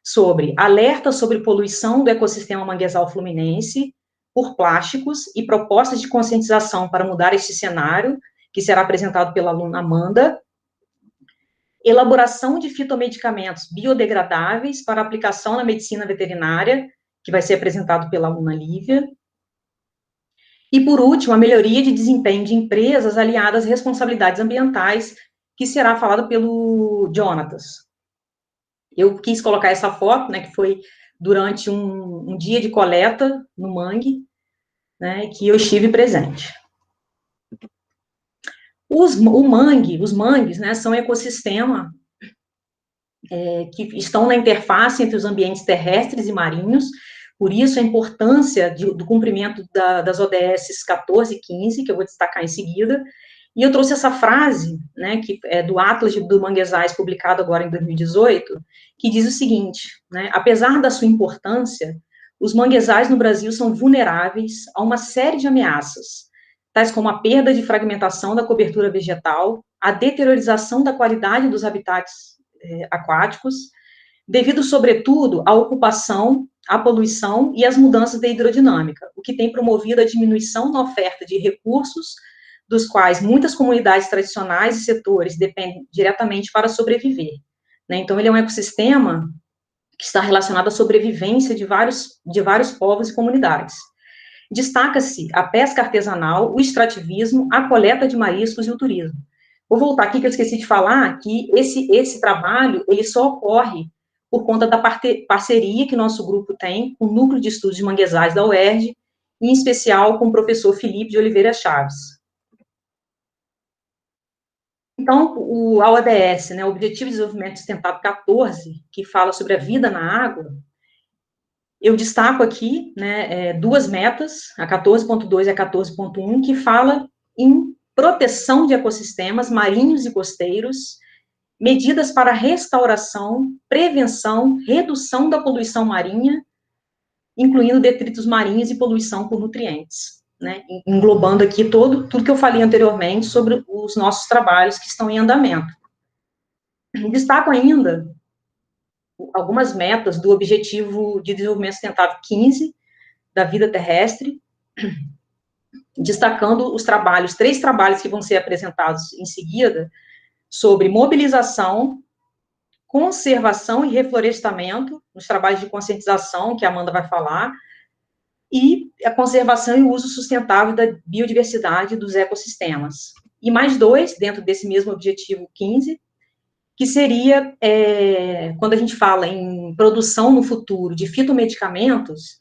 sobre alerta sobre poluição do ecossistema manguezal fluminense por plásticos e propostas de conscientização para mudar este cenário, que será apresentado pela aluna Amanda, elaboração de fitomedicamentos biodegradáveis para aplicação na medicina veterinária, que vai ser apresentado pela aluna Lívia, e, por último, a melhoria de desempenho de empresas aliadas às responsabilidades ambientais, que será falado pelo Jonatas. Eu quis colocar essa foto, né, que foi durante um dia de coleta no mangue, né, que eu estive presente. Os mangues, né, são ecossistema que estão na interface entre os ambientes terrestres e marinhos, por isso a importância do cumprimento das ODS 14 e 15, que eu vou destacar em seguida, e eu trouxe essa frase, né, que é do Atlas do Manguezais, publicado agora em 2018, que diz o seguinte, né, apesar da sua importância, os manguezais no Brasil são vulneráveis a uma série de ameaças, tais como a perda de fragmentação da cobertura vegetal, a deteriorização da qualidade dos habitats aquáticos, devido, sobretudo, à ocupação, à poluição e às mudanças da hidrodinâmica, o que tem promovido a diminuição na oferta de recursos, dos quais muitas comunidades tradicionais e setores dependem diretamente para sobreviver. Né? Então, ele é um ecossistema que está relacionado à sobrevivência de vários povos e comunidades. Destaca-se a pesca artesanal, o extrativismo, a coleta de mariscos e o turismo. Vou voltar aqui, que eu esqueci de falar, que esse trabalho, ele só ocorre por conta da parceria que nosso grupo tem com o Núcleo de Estudos de Manguezais da UERJ, em especial com o professor Felipe de Oliveira Chaves. Então, a ODS, né, o Objetivo de Desenvolvimento Sustentável 14, que fala sobre a vida na água, eu destaco aqui, né, 2 metas, a 14.2 e a 14.1, que fala em proteção de ecossistemas marinhos e costeiros, medidas para restauração, prevenção, redução da poluição marinha, incluindo detritos marinhos e poluição por nutrientes, né, englobando aqui tudo que eu falei anteriormente sobre os nossos trabalhos que estão em andamento. Destaco ainda algumas metas do Objetivo de Desenvolvimento Sustentável 15, da vida terrestre, destacando os 3 trabalhos que vão ser apresentados em seguida, sobre mobilização, conservação e reflorestamento, nos trabalhos de conscientização, que a Amanda vai falar, e a conservação e o uso sustentável da biodiversidade dos ecossistemas. E mais 2, dentro desse mesmo objetivo 15, que seria, quando a gente fala em produção no futuro de fitomedicamentos,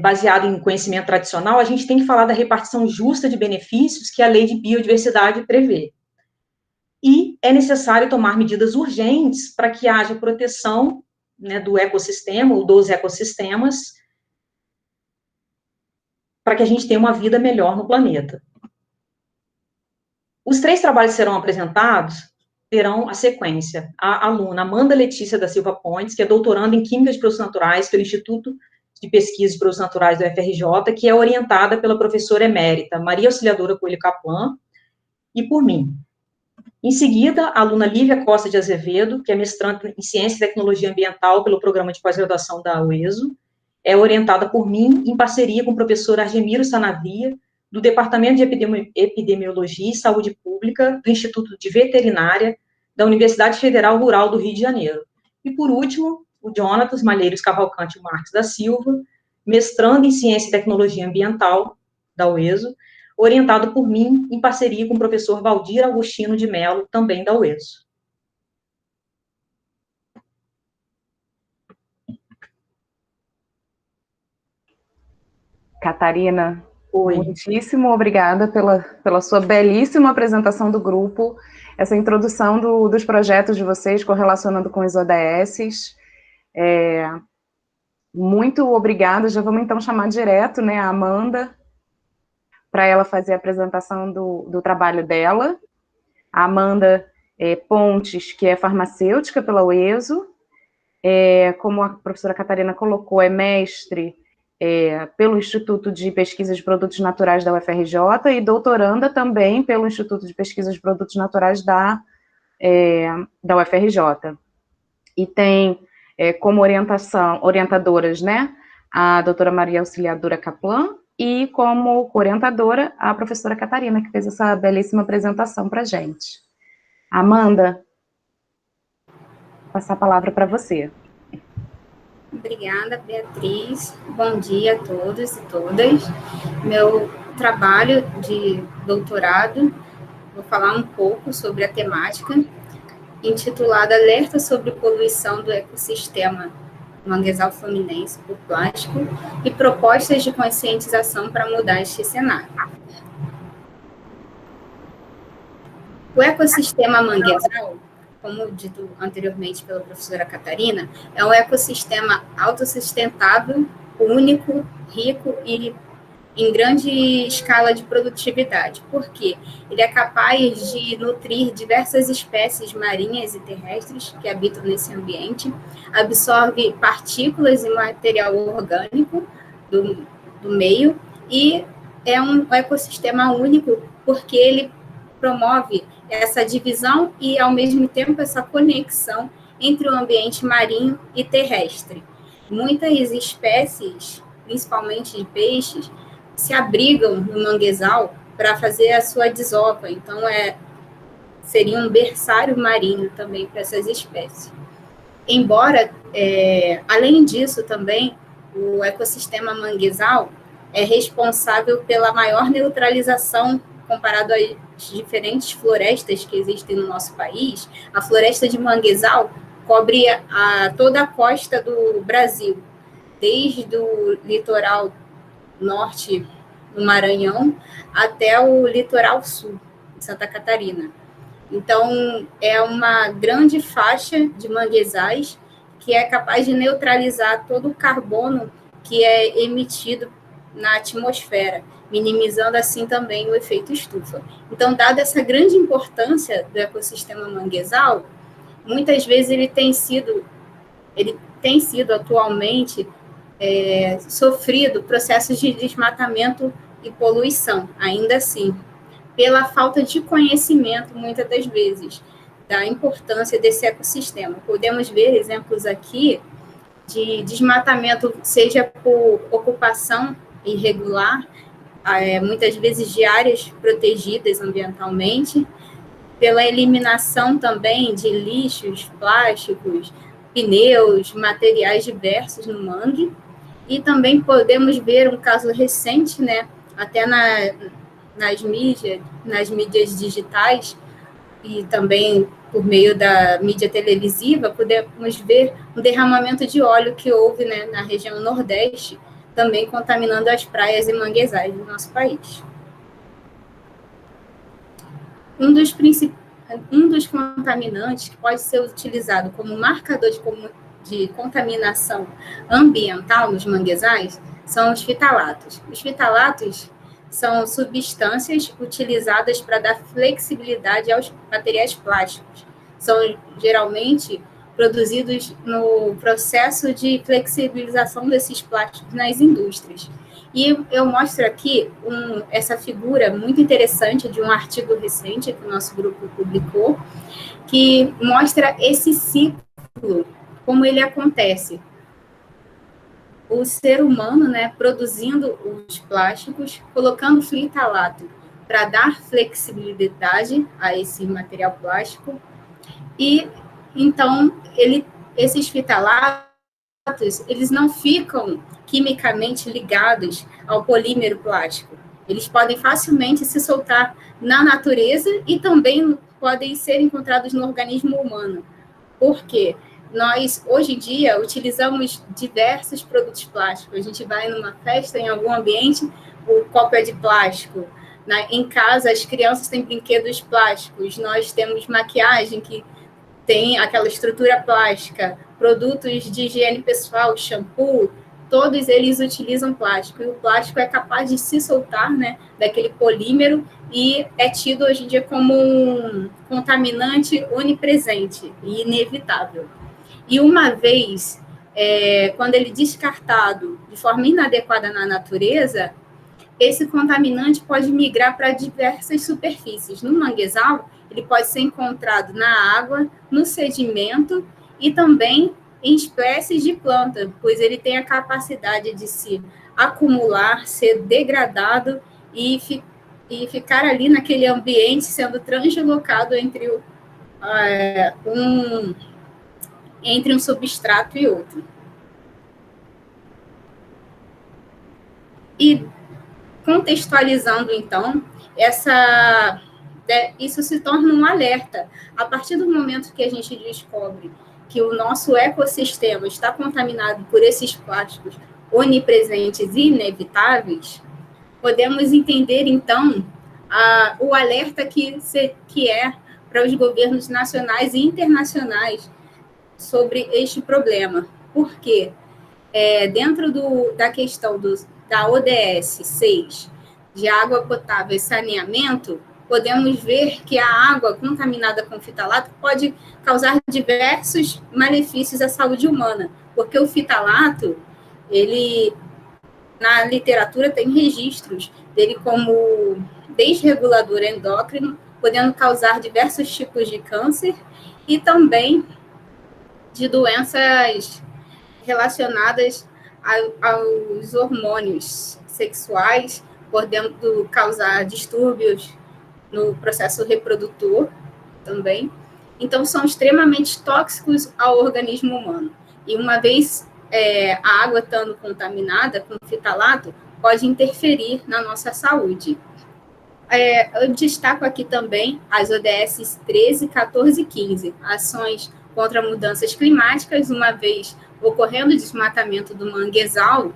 baseado em conhecimento tradicional, a gente tem que falar da repartição justa de benefícios que a Lei de Biodiversidade prevê. e é necessário tomar medidas urgentes para que haja proteção, né, do ecossistema, ou dos ecossistemas, para que a gente tenha uma vida melhor no planeta. Os 3 trabalhos que serão apresentados terão a sequência. A aluna Amanda Letícia da Silva Pontes, que é doutoranda em Química de Produtos Naturais pelo Instituto de Pesquisa de Produtos Naturais do UFRJ, que é orientada pela professora emérita Maria Auxiliadora Coelho Caplan, e por mim. Em seguida, a aluna Lívia Costa de Azevedo, que é mestranda em Ciência e Tecnologia Ambiental pelo Programa de Pós-Graduação da UESO, é orientada por mim, em parceria com o professor Argemiro Sanavia, do Departamento de Epidemiologia e Saúde Pública, do Instituto de Veterinária, da Universidade Federal Rural do Rio de Janeiro. E, por último, o Jonatas Malheiros Cavalcante Marques da Silva, mestrando em Ciência e Tecnologia Ambiental, da UESO, orientado por mim, em parceria com o professor Valdir Agostino de Mello, também da UESO. Catarina, Oi. muitíssimo obrigada pela sua belíssima apresentação do grupo, essa introdução dos projetos de vocês correlacionando com os ODSs. Muito obrigada. Já vamos então chamar direto, né, a Amanda, para ela fazer a apresentação do trabalho dela. A Amanda Pontes, que é farmacêutica pela UESO, como a professora Catarina colocou, é mestre pelo Instituto de Pesquisa de Produtos Naturais da UFRJ e doutoranda também pelo Instituto de Pesquisa de Produtos Naturais da UFRJ. E tem como orientadoras, né, a doutora Maria Auxiliadora Caplan e como orientadora a professora Catarina, que fez essa belíssima apresentação para a gente. Amanda, vou passar a palavra para você. Obrigada, Beatriz. Bom dia a todos e todas. Meu trabalho de doutorado, vou falar um pouco sobre a temática, intitulada Alerta sobre poluição do ecossistema manguezal fluminense por plástico e propostas de conscientização para mudar este cenário. O ecossistema manguezal, como dito anteriormente pela professora Catarina, é um ecossistema autossustentável, único, rico e em grande escala de produtividade. Por quê? Ele é capaz de nutrir diversas espécies marinhas e terrestres que habitam nesse ambiente, absorve partículas e material orgânico do meio e é um ecossistema único porque ele promove essa divisão e, ao mesmo tempo, essa conexão entre o ambiente marinho e terrestre. Muitas espécies, principalmente de peixes, se abrigam no manguezal para fazer a sua desova. Então, seria um berçário marinho também para essas espécies. Embora, além disso, também, o ecossistema manguezal é responsável pela maior neutralização comparado às diferentes florestas que existem no nosso país. A floresta de manguezal cobre toda a costa do Brasil, desde o litoral norte do Maranhão até o litoral sul, de Santa Catarina. Então, é uma grande faixa de manguezais que é capaz de neutralizar todo o carbono que é emitido na atmosfera, minimizando assim também o efeito estufa. Então, dada essa grande importância do ecossistema manguezal, muitas vezes ele tem sido atualmente sofrido processos de desmatamento e poluição, ainda assim, pela falta de conhecimento, muitas das vezes, da importância desse ecossistema. Podemos ver exemplos aqui de desmatamento, seja por ocupação irregular, muitas vezes de áreas protegidas ambientalmente, pela eliminação também de lixos, plásticos, pneus, materiais diversos no mangue, e também podemos ver um caso recente, né, até nas mídias digitais, e também por meio da mídia televisiva, podemos ver um derramamento de óleo que houve, né, na região Nordeste, também contaminando as praias e manguezais do nosso país. um dos contaminantes que pode ser utilizado como marcador de contaminação ambiental nos manguezais são os fitalatos. Os fitalatos são substâncias utilizadas para dar flexibilidade aos materiais plásticos. São geralmente produzidos no processo de flexibilização desses plásticos nas indústrias. E eu mostro aqui essa figura muito interessante de um artigo recente que o nosso grupo publicou, que mostra esse ciclo, como ele acontece. O ser humano, né, produzindo os plásticos, colocando fitalato para dar flexibilidade a esse material plástico, e então esses fitalatos, eles não ficam quimicamente ligados ao polímero plástico. Eles podem facilmente se soltar na natureza e também podem ser encontrados no organismo humano. Por quê? Nós, hoje em dia, utilizamos diversos produtos plásticos. A gente vai numa festa, em algum ambiente, o copo é de plástico. Em casa, as crianças têm brinquedos plásticos. Nós temos maquiagem que tem aquela estrutura plástica, produtos de higiene pessoal, shampoo, todos eles utilizam plástico. E o plástico é capaz de se soltar, né, daquele polímero e é tido hoje em dia como um contaminante onipresente e inevitável. E uma vez, quando ele é descartado de forma inadequada na natureza, esse contaminante pode migrar para diversas superfícies. No manguezal, ele pode ser encontrado na água, no sedimento e também em espécies de planta, pois ele tem a capacidade de se acumular, ser degradado e ficar ali naquele ambiente, sendo translocado entre um substrato e outro. E contextualizando, então, isso se torna um alerta. A partir do momento que a gente descobre que o nosso ecossistema está contaminado por esses plásticos onipresentes e inevitáveis, podemos entender, então, o alerta que é para os governos nacionais e internacionais sobre este problema. Por quê? Dentro da questão da ODS 6, de água potável e saneamento, podemos ver que a água contaminada com fitalato pode causar diversos malefícios à saúde humana, porque o fitalato, na literatura tem registros dele como desregulador endócrino, podendo causar diversos tipos de câncer e também de doenças relacionadas aos hormônios sexuais, podendo causar distúrbios no processo reprodutor também. Então, são extremamente tóxicos ao organismo humano. E uma vez a água estando contaminada com fitalato, pode interferir na nossa saúde. Eu destaco aqui também as ODS 13, 14 e 15, ações contra mudanças climáticas, uma vez ocorrendo o desmatamento do manguezal,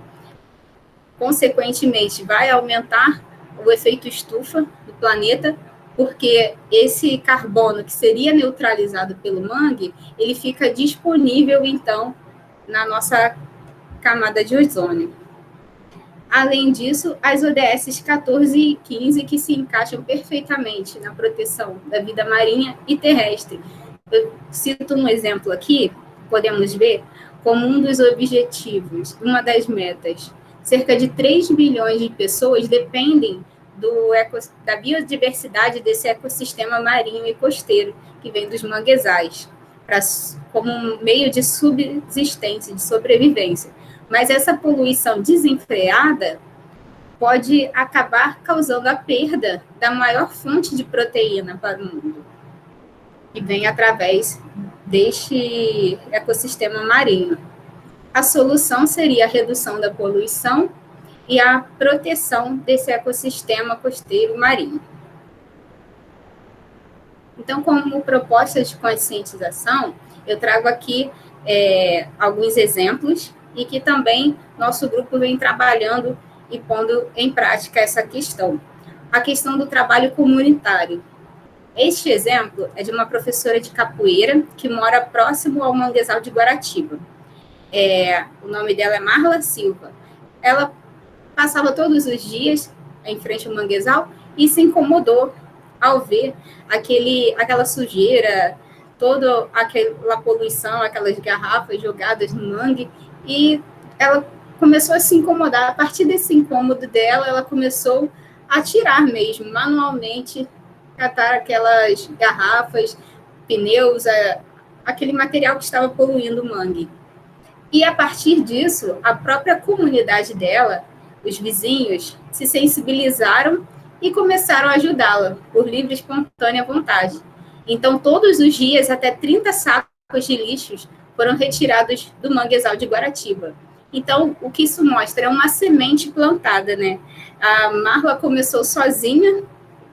consequentemente vai aumentar o efeito estufa do planeta, porque esse carbono que seria neutralizado pelo mangue, ele fica disponível, então, na nossa camada de ozônio. Além disso, as ODS 14 e 15, que se encaixam perfeitamente na proteção da vida marinha e terrestre. Eu cito um exemplo aqui, podemos ver, como um dos objetivos, uma das metas. Cerca de 3 bilhões de pessoas dependem da biodiversidade desse ecossistema marinho e costeiro, que vem dos manguezais, como um meio de subsistência, de sobrevivência. Mas essa poluição desenfreada pode acabar causando a perda da maior fonte de proteína para o mundo, que vem através deste ecossistema marinho. A solução seria a redução da poluição e a proteção desse ecossistema costeiro marinho. Então, como proposta de conscientização, eu trago aqui alguns exemplos e que também nosso grupo vem trabalhando e pondo em prática essa questão. A questão do trabalho comunitário. Este exemplo é de uma professora de capoeira que mora próximo ao manguezal de Guaratiba. O nome dela é Marla Silva. Ela passava todos os dias em frente ao manguezal e se incomodou ao ver aquela sujeira, toda aquela poluição, aquelas garrafas jogadas no mangue, e ela começou a se incomodar. A partir desse incômodo dela, ela começou a tirar mesmo, manualmente, catar aquelas garrafas, pneus, aquele material que estava poluindo o mangue. E, a partir disso, a própria comunidade dela, os vizinhos, se sensibilizaram e começaram a ajudá-la, por livre e espontânea vontade. Então, todos os dias, até 30 sacos de lixos foram retirados do manguezal de Guaratiba. Então, o que isso mostra é uma semente plantada, né? A Marla começou sozinha,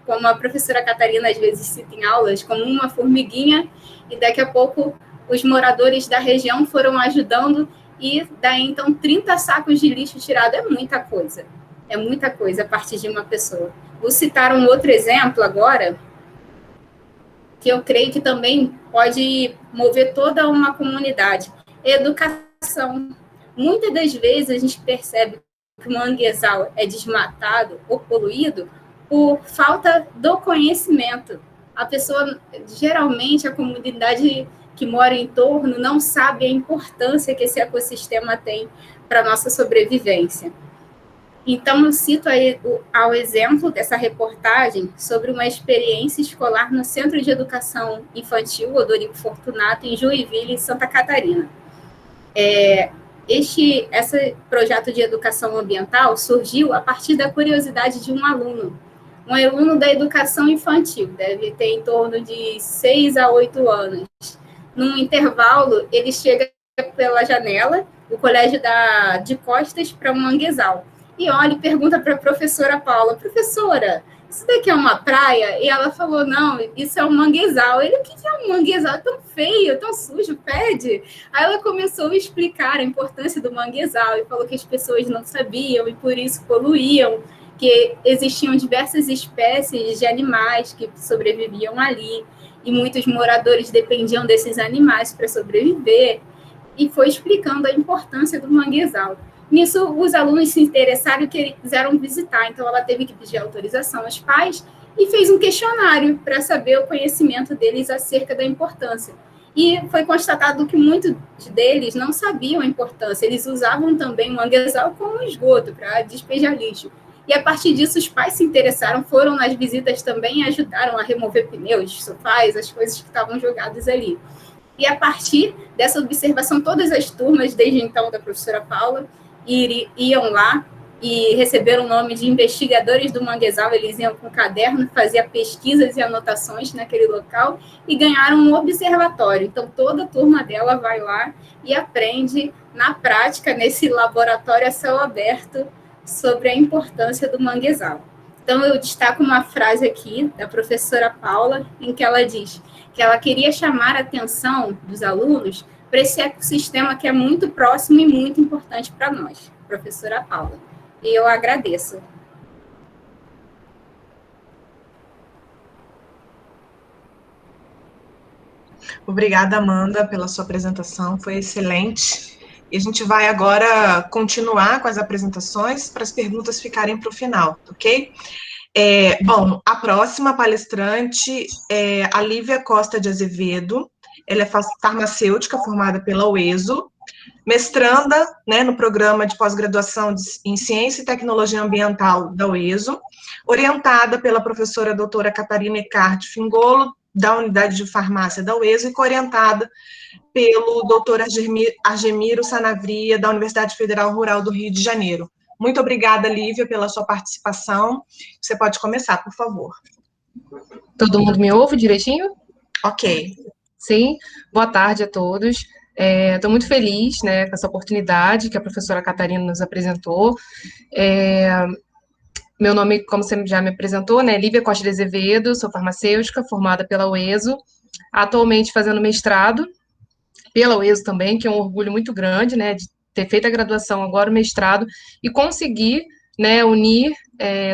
como a professora Catarina às vezes cita em aulas, como uma formiguinha, e daqui a pouco os moradores da região foram ajudando, e daí então 30 sacos de lixo tirado é muita coisa a partir de uma pessoa. Vou citar um outro exemplo agora, que eu creio que também pode mover toda uma comunidade: educação. Muitas das vezes a gente percebe que o manguezal é desmatado ou poluído por falta do conhecimento. A pessoa, geralmente, a comunidade que mora em torno não sabe a importância que esse ecossistema tem para a nossa sobrevivência. Então, eu cito aí ao exemplo dessa reportagem sobre uma experiência escolar no Centro de Educação Infantil Odorico Fortunato, em Joinville, Santa Catarina. Esse projeto de educação ambiental surgiu a partir da curiosidade de um aluno da educação infantil, deve ter em torno de 6 a 8 anos. Num intervalo, ele chega pela janela, o colégio dá de costas para um manguezal, e olha e pergunta para a professora Paula: professora, isso daqui é uma praia? E ela falou: não, isso é um manguezal. Ele: o que é um manguezal? É tão feio, tão sujo, fede. Aí ela começou a explicar a importância do manguezal e falou que as pessoas não sabiam e por isso poluíam, que existiam diversas espécies de animais que sobreviviam ali, e muitos moradores dependiam desses animais para sobreviver, e foi explicando a importância do manguezal. Nisso, os alunos se interessaram e quiseram visitar, então ela teve que pedir autorização aos pais e fez um questionário para saber o conhecimento deles acerca da importância. E foi constatado que muitos deles não sabiam a importância, eles usavam também o manguezal como esgoto para despejar lixo. E, a partir disso, os pais se interessaram, foram nas visitas também e ajudaram a remover pneus, sofás, as coisas que estavam jogadas ali. E, a partir dessa observação, todas as turmas, desde então, da professora Paula, iam lá e receberam o nome de investigadores do manguezal. Eles iam com caderno, faziam pesquisas e anotações naquele local e ganharam um observatório. Então, toda a turma dela vai lá e aprende na prática, nesse laboratório a céu aberto, sobre a importância do manguezal. Então, eu destaco uma frase aqui da professora Paula, em que ela diz que ela queria chamar a atenção dos alunos para esse ecossistema que é muito próximo e muito importante para nós, professora Paula. E eu agradeço. Obrigada, Amanda, pela sua apresentação, foi excelente. E a gente vai agora continuar com as apresentações para as perguntas ficarem para o final, ok? Bom, a próxima palestrante é a Lívia Costa de Azevedo. Ela é farmacêutica formada pela UESO, mestranda, né, no programa de pós-graduação em Ciência e Tecnologia Ambiental da UESO, orientada pela professora doutora Catarina Ecarte Fingolo, da Unidade de Farmácia da UESO, e coorientada pelo doutor Argemiro Sanavria, da Universidade Federal Rural do Rio de Janeiro. Muito obrigada, Lívia, pela sua participação. Você pode começar, por favor. Todo mundo me ouve direitinho? Ok. Sim. Boa tarde a todos. Estou muito feliz, né, com essa oportunidade que a professora Catarina nos apresentou. Meu nome, como você já me apresentou, né, Lívia Costa de Azevedo, sou farmacêutica, formada pela UESO, atualmente fazendo mestrado pela UESO também, que é um orgulho muito grande, né, de ter feito a graduação, agora o mestrado, e conseguir, né, unir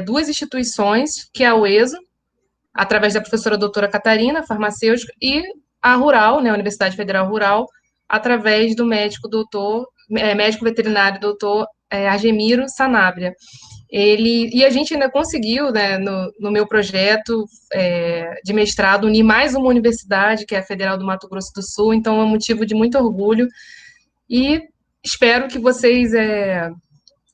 duas instituições, que é a UESO, através da professora doutora Catarina, farmacêutica, e a Rural, né, a Universidade Federal Rural, através do médico veterinário doutor Argemiro Sanabria. E a gente ainda conseguiu, né, no meu projeto de mestrado, unir mais uma universidade, que é a Federal do Mato Grosso do Sul, então é um motivo de muito orgulho, e espero que vocês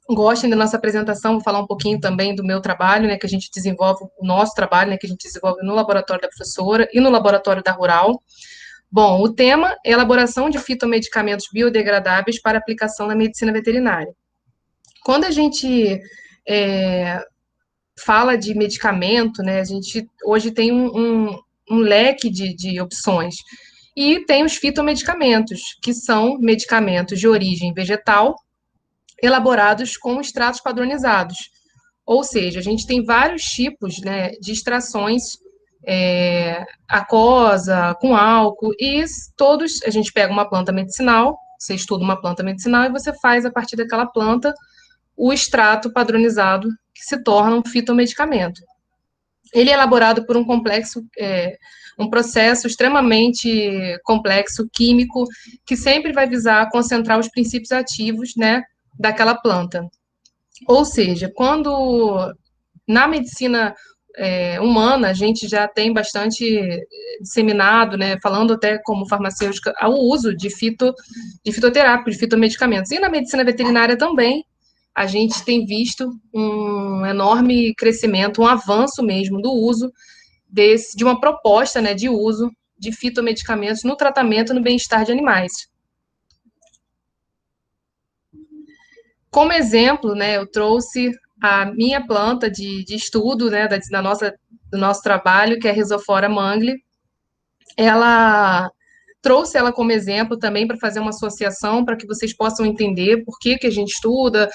gostem da nossa apresentação. Vou falar um pouquinho também do meu trabalho, né, que a gente desenvolve, o nosso trabalho, né, que a gente desenvolve no laboratório da professora e no laboratório da Rural. Bom, o tema é elaboração de fitomedicamentos biodegradáveis para aplicação na medicina veterinária. Quando a gente fala de medicamento, né, a gente hoje tem um leque de opções, e tem os fitomedicamentos, que são medicamentos de origem vegetal, elaborados com extratos padronizados, ou seja, a gente tem vários tipos, né, de extrações aquosa, com álcool, e todos, a gente pega uma planta medicinal, você estuda uma planta medicinal e você faz, a partir daquela planta, o extrato padronizado, que se torna um fitomedicamento. Ele é elaborado por um processo extremamente complexo, químico, que sempre vai visar concentrar os princípios ativos, né, daquela planta. Ou seja, quando na medicina humana, a gente já tem bastante disseminado, né, falando até como farmacêutica, o uso de fitoterápico, de fitomedicamentos. E na medicina veterinária também, a gente tem visto um enorme crescimento, um avanço mesmo do uso de uma proposta, né, de uso de fitomedicamentos no tratamento e no bem-estar de animais. Como exemplo, né, eu trouxe a minha planta de estudo, né, do nosso trabalho, que é a Rhizophoria mangli. Trouxe ela como exemplo também para fazer uma associação, para que vocês possam entender por que a gente estuda,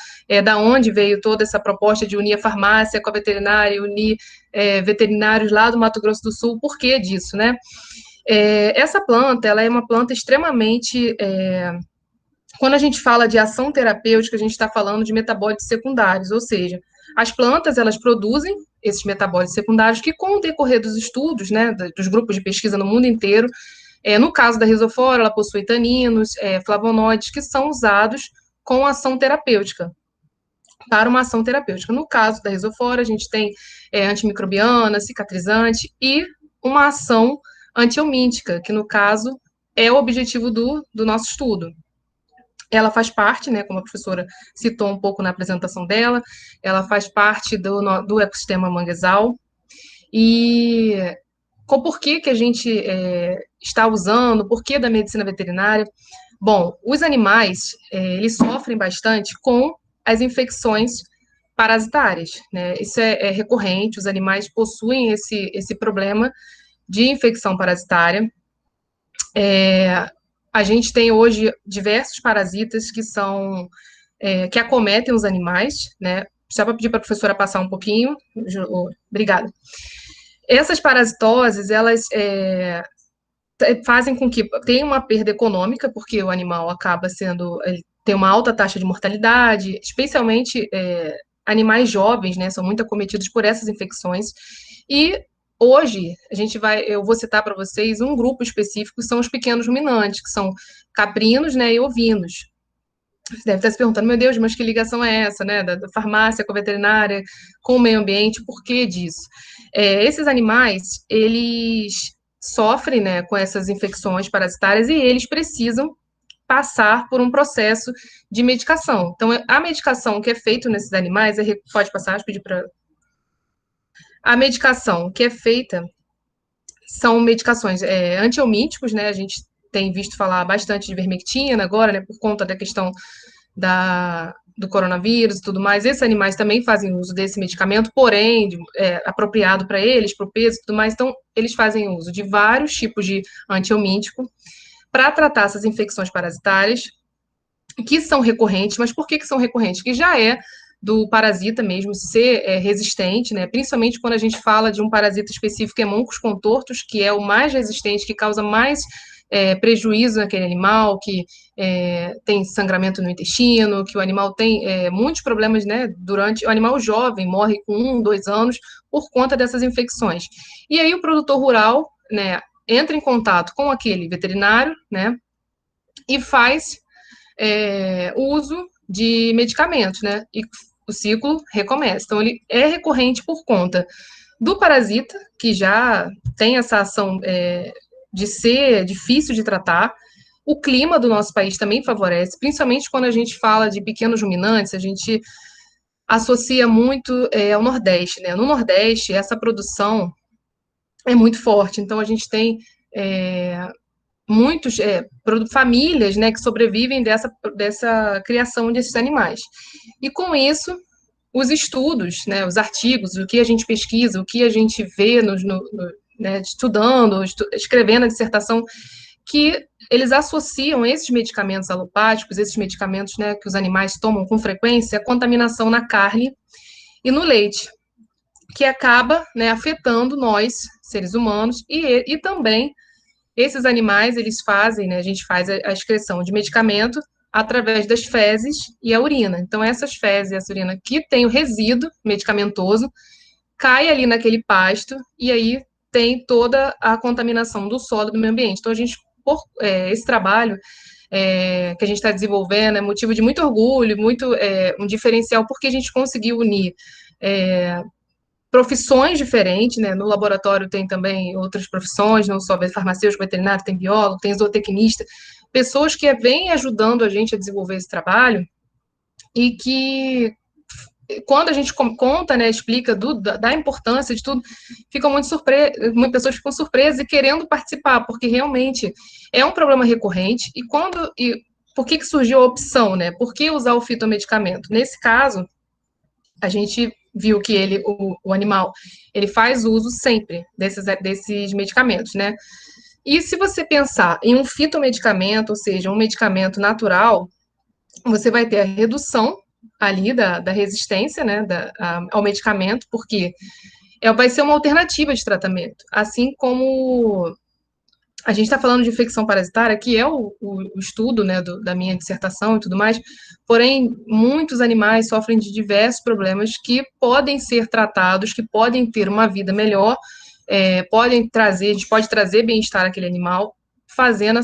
da onde veio toda essa proposta de unir a farmácia com a veterinária, unir veterinários lá do Mato Grosso do Sul, por que disso, né? Essa planta, ela é uma planta extremamente... Quando a gente fala de ação terapêutica, a gente está falando de metabólitos secundários, ou seja, as plantas, elas produzem esses metabólitos secundários que, com o decorrer dos estudos, né, dos grupos de pesquisa no mundo inteiro, no caso da Rhizophoria, ela possui taninos, flavonoides, que são usados com ação terapêutica, para uma ação terapêutica. No caso da Rhizophoria, a gente tem antimicrobiana, cicatrizante e uma ação antihelmíntica, que no caso é o objetivo do nosso estudo. Ela faz parte, né, como a professora citou um pouco na apresentação dela, ela faz parte do ecossistema manguezal. E por que a gente está usando, por que da medicina veterinária? Bom, os animais, eles sofrem bastante com as infecções parasitárias, né? Isso é recorrente, os animais possuem esse problema de infecção parasitária. A gente tem hoje diversos parasitas que acometem os animais, né? Só para pedir para a professora passar um pouquinho. Obrigada. Essas parasitoses, elas fazem com que tenha uma perda econômica, porque o animal ele tem uma alta taxa de mortalidade, especialmente animais jovens, né? São muito acometidos por essas infecções. E hoje, eu vou citar para vocês um grupo específico, que são os pequenos ruminantes, que são caprinos, né, e ovinos. Você deve estar se perguntando, meu Deus, mas que ligação é essa, né, da farmácia com a veterinária, com o meio ambiente, por que disso? Esses animais, eles sofrem, né, com essas infecções parasitárias e eles precisam passar por um processo de medicação. Então, a medicação que é feita nesses animais, pode passar, pedir para... A medicação que é feita são medicações antihelmínticos, né? A gente tem visto falar bastante de vermectina agora, né? Por conta da questão do coronavírus e tudo mais. Esses animais também fazem uso desse medicamento, porém, apropriado para eles, para o peso e tudo mais. Então, eles fazem uso de vários tipos de antihelmíntico para tratar essas infecções parasitárias, que são recorrentes. Mas por que são recorrentes? Que já do parasita mesmo ser resistente, né? Principalmente quando a gente fala de um parasita específico, que é Moncos contortos, que é o mais resistente, que causa mais prejuízo naquele animal, que tem sangramento no intestino, que o animal tem muitos problemas, né, o animal jovem morre com 1, 2 anos por conta dessas infecções. E aí o produtor rural, né, entra em contato com aquele veterinário, né, e faz uso de medicamentos, né, e o ciclo recomeça. Então, ele é recorrente por conta do parasita, que já tem essa ação de ser difícil de tratar. O clima do nosso país também favorece, principalmente quando a gente fala de pequenos ruminantes, a gente associa muito ao Nordeste, né? No Nordeste, essa produção é muito forte, então a gente tem muitas famílias, né, que sobrevivem dessa criação desses animais. E com isso, os estudos, né, os artigos, o que a gente pesquisa, o que a gente vê né, estudando, escrevendo a dissertação, que eles associam esses medicamentos alopáticos, esses medicamentos, né, que os animais tomam com frequência, à contaminação na carne e no leite, que acaba, né, afetando nós, seres humanos, e também esses animais, eles fazem, né, a gente faz a excreção de medicamento através das fezes e a urina. Então, essas fezes e essa urina que tem o resíduo medicamentoso, cai ali naquele pasto, e aí tem toda a contaminação do solo do meio ambiente. Então, a gente, esse trabalho que a gente está desenvolvendo é motivo de muito orgulho, muito um diferencial, porque a gente conseguiu unir profissões diferentes, né? No laboratório tem também outras profissões, não só farmacêutico, veterinário, tem biólogo, tem zootecnista, pessoas que vêm ajudando a gente a desenvolver esse trabalho e que, quando a gente conta, né, explica da importância de tudo, ficam muitas pessoas ficam surpresas e querendo participar, porque realmente é um problema recorrente. E por que surgiu a opção, né? Por que usar o fitomedicamento? Nesse caso, a gente viu que o animal, ele faz uso sempre desses medicamentos, né? E se você pensar em um fitomedicamento, ou seja, um medicamento natural, você vai ter a redução ali da resistência, né, ao medicamento, porque vai ser uma alternativa de tratamento, assim como a gente está falando de infecção parasitária, que é o estudo, né, da minha dissertação e tudo mais, porém, muitos animais sofrem de diversos problemas que podem ser tratados, que podem ter uma vida melhor, a gente pode trazer bem-estar àquele animal, fazendo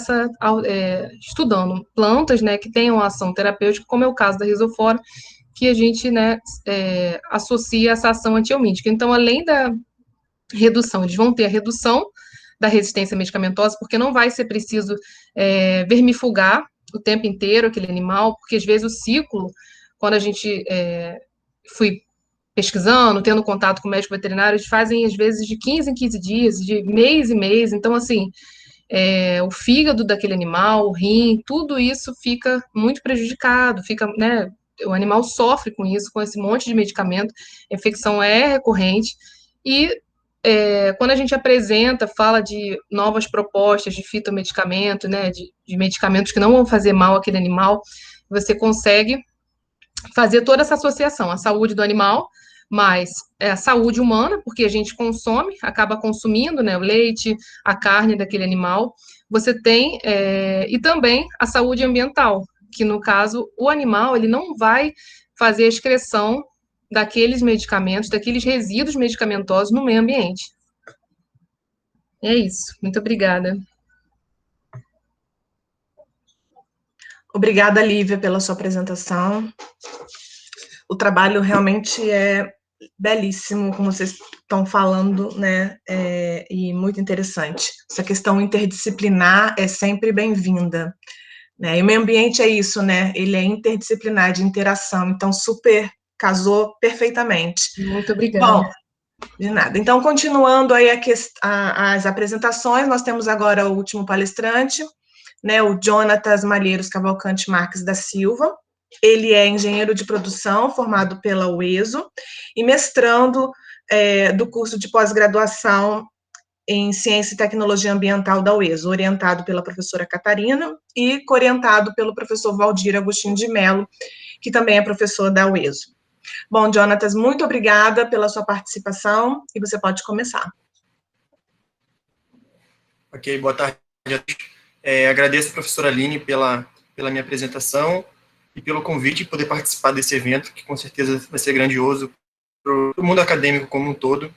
estudando plantas, né, que tenham ação terapêutica, como é o caso da risofora, que a gente, né, associa essa ação antihelmíntica. Então, além da redução, eles vão ter a redução da resistência medicamentosa, porque não vai ser preciso vermifugar o tempo inteiro aquele animal, porque às vezes o ciclo, quando a gente fui pesquisando, tendo contato com o médico veterinário, eles fazem às vezes de 15 em 15 dias, de mês em mês, então assim, o fígado daquele animal, o rim, tudo isso fica muito prejudicado, né, o animal sofre com isso, com esse monte de medicamento, a infecção é recorrente, e quando a gente apresenta, fala de novas propostas de fitomedicamento, né, de medicamentos que não vão fazer mal àquele animal, você consegue fazer toda essa associação, a saúde do animal, mais a saúde humana, porque a gente acaba consumindo, né, o leite, a carne daquele animal, você tem, e também a saúde ambiental, que no caso, o animal, ele não vai fazer a excreção daqueles medicamentos, daqueles resíduos medicamentosos no meio ambiente. É isso. Muito obrigada. Obrigada, Lívia, pela sua apresentação. O trabalho realmente é belíssimo, como vocês estão falando, né? E muito interessante. Essa questão interdisciplinar é sempre bem-vinda. Né? E o meio ambiente é isso, né? Ele é interdisciplinar, de interação, então super casou perfeitamente. Muito obrigada. Bom, de nada. Então, continuando aí as apresentações, nós temos agora o último palestrante, né, o Jonatas Malheiros Cavalcante Marques da Silva. Ele é engenheiro de produção, formado pela UESO, e mestrando do curso de pós-graduação em Ciência e Tecnologia Ambiental da UESO, orientado pela professora Catarina e coorientado pelo professor Valdir Agostinho de Mello, que também é professor da UESO. Bom, Jonatas, muito obrigada pela sua participação e você pode começar. Ok, boa tarde a todos. Agradeço a professora Aline pela minha apresentação e pelo convite de poder participar desse evento, que com certeza vai ser grandioso para o mundo acadêmico como um todo.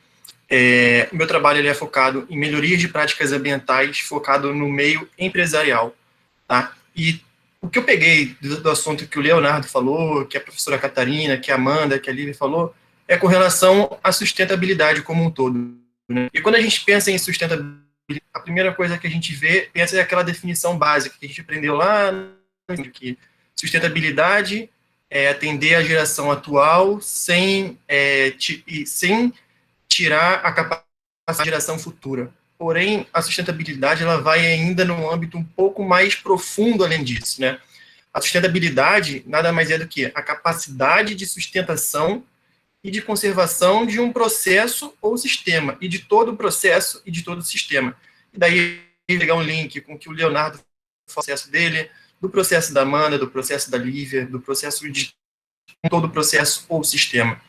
O meu trabalho ele é focado em melhorias de práticas ambientais, focado no meio empresarial. Tá? E o que eu peguei do assunto que o Leonardo falou, que a professora Catarina, que a Amanda, que a Lívia falou, é com relação à sustentabilidade como um todo. Né? E quando a gente pensa em sustentabilidade, a primeira coisa que a gente pensa é aquela definição básica que a gente aprendeu lá, que sustentabilidade é atender à geração atual sem tirar a capacidade da geração futura. Porém, a sustentabilidade ela vai ainda num âmbito um pouco mais profundo além disso, né? A sustentabilidade nada mais é do que a capacidade de sustentação e de conservação de um processo ou sistema, e de todo o processo e de todo o sistema. E daí, pegar um link com o que o Leonardo faz, o processo dele, do processo da Amanda, do processo da Lívia, do processo de todo o processo ou sistema.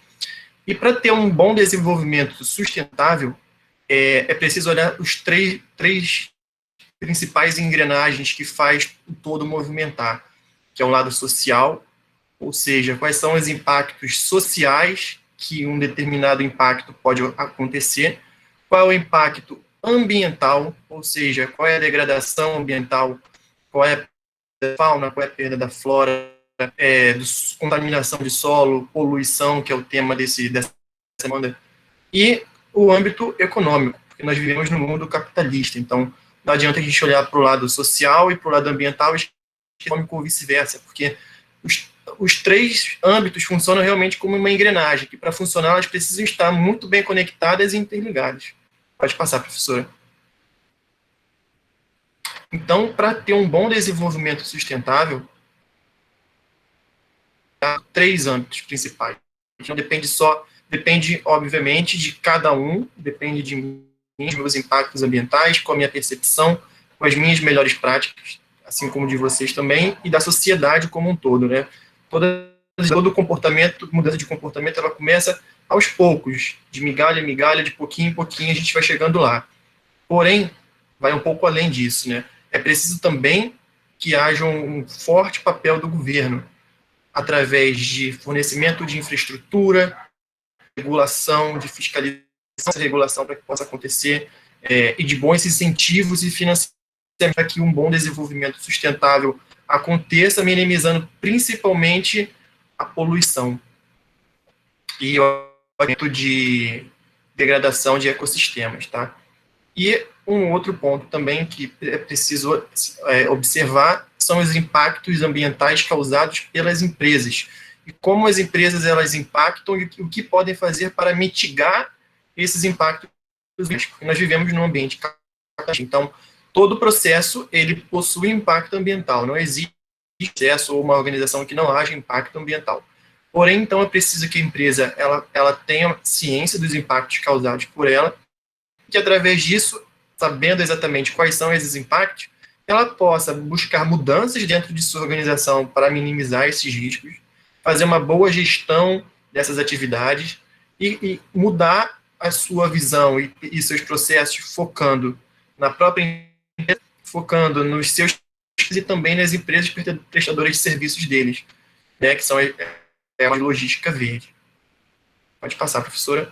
E para ter um bom desenvolvimento sustentável, é preciso olhar os três principais engrenagens que faz o todo movimentar, que é o lado social, ou seja, quais são os impactos sociais que um determinado impacto pode acontecer, qual é o impacto ambiental, ou seja, qual é a degradação ambiental, qual é a perda da fauna, qual é a perda da flora, contaminação de solo, poluição, que é o tema dessa semana, e o âmbito econômico, porque nós vivemos no mundo capitalista, então não adianta a gente olhar para o lado social e para o lado ambiental e econômico ou vice-versa, porque os três âmbitos funcionam realmente como uma engrenagem, que para funcionar elas precisam estar muito bem conectadas e interligadas. Pode passar, professora. Então, para ter um bom desenvolvimento sustentável, há três âmbitos principais. Não depende, obviamente, de cada um, depende de mim, dos meus impactos ambientais, com a minha percepção, com as minhas melhores práticas, assim como de vocês também, e da sociedade como um todo, né? Todo comportamento, mudança de comportamento, ela começa aos poucos, de migalha em migalha, de pouquinho em pouquinho, a gente vai chegando lá. Porém, vai um pouco além disso, né? É preciso também que haja um forte papel do governo, através de fornecimento de infraestrutura, regulação, de fiscalização, regulação para que possa acontecer, e de bons incentivos e financiamento para que um bom desenvolvimento sustentável aconteça, minimizando principalmente a poluição e o aumento de degradação de ecossistemas, tá? E um outro ponto também que é preciso observar são os impactos ambientais causados pelas empresas e como as empresas elas impactam e o que podem fazer para mitigar esses impactos. Nós vivemos num ambiente capitalista, então todo processo ele possui impacto ambiental, não existe processo ou uma organização que não haja impacto ambiental. Porém, então, é preciso que a empresa ela tenha ciência dos impactos causados por ela, que através disso, sabendo exatamente quais são esses impactos, ela possa buscar mudanças dentro de sua organização para minimizar esses riscos, fazer uma boa gestão dessas atividades e mudar a sua visão e seus processos focando na própria empresa, focando nos seus e também nas empresas prestadoras de serviços deles, né, que são uma logística verde. Pode passar, professora.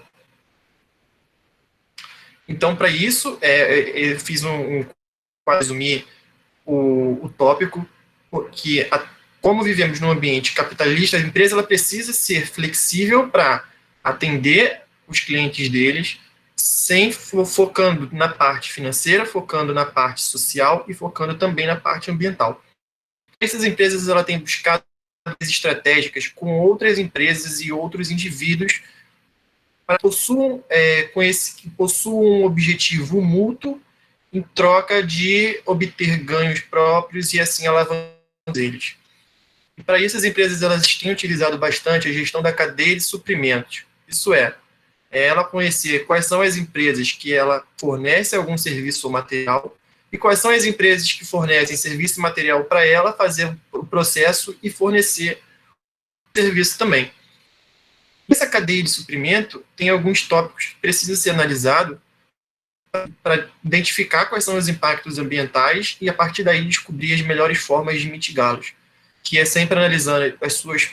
Então, para isso, eu fiz para resumir o tópico, que como vivemos num ambiente capitalista, a empresa ela precisa ser flexível para atender os clientes deles, sem focando na parte financeira, focando na parte social e focando também na parte ambiental. Essas empresas ela têm buscado estratégicas com outras empresas e outros indivíduos para que possuam um objetivo mútuo em troca de obter ganhos próprios e assim alavancar eles. E para isso as empresas elas têm utilizado bastante a gestão da cadeia de suprimentos. Isso ela conhecer quais são as empresas que ela fornece algum serviço ou material e quais são as empresas que fornecem serviço e material para ela fazer o processo e fornecer o serviço também. Essa cadeia de suprimento tem alguns tópicos que precisam ser analisados para identificar quais são os impactos ambientais e, a partir daí, descobrir as melhores formas de mitigá-los, que é sempre analisando as suas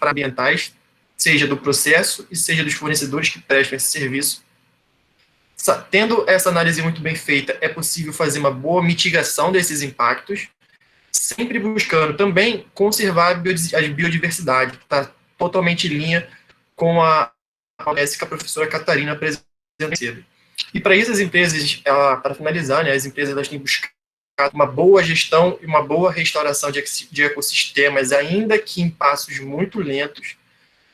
ambientais, seja do processo e seja dos fornecedores que prestam esse serviço. Tendo essa análise muito bem feita, é possível fazer uma boa mitigação desses impactos, sempre buscando também conservar a biodiversidade, que está totalmente em linha com a palestra que a professora Catarina apresentou cedo. E para isso as empresas, para finalizar, né, as empresas elas têm buscado uma boa gestão e uma boa restauração de ecossistemas, ainda que em passos muito lentos,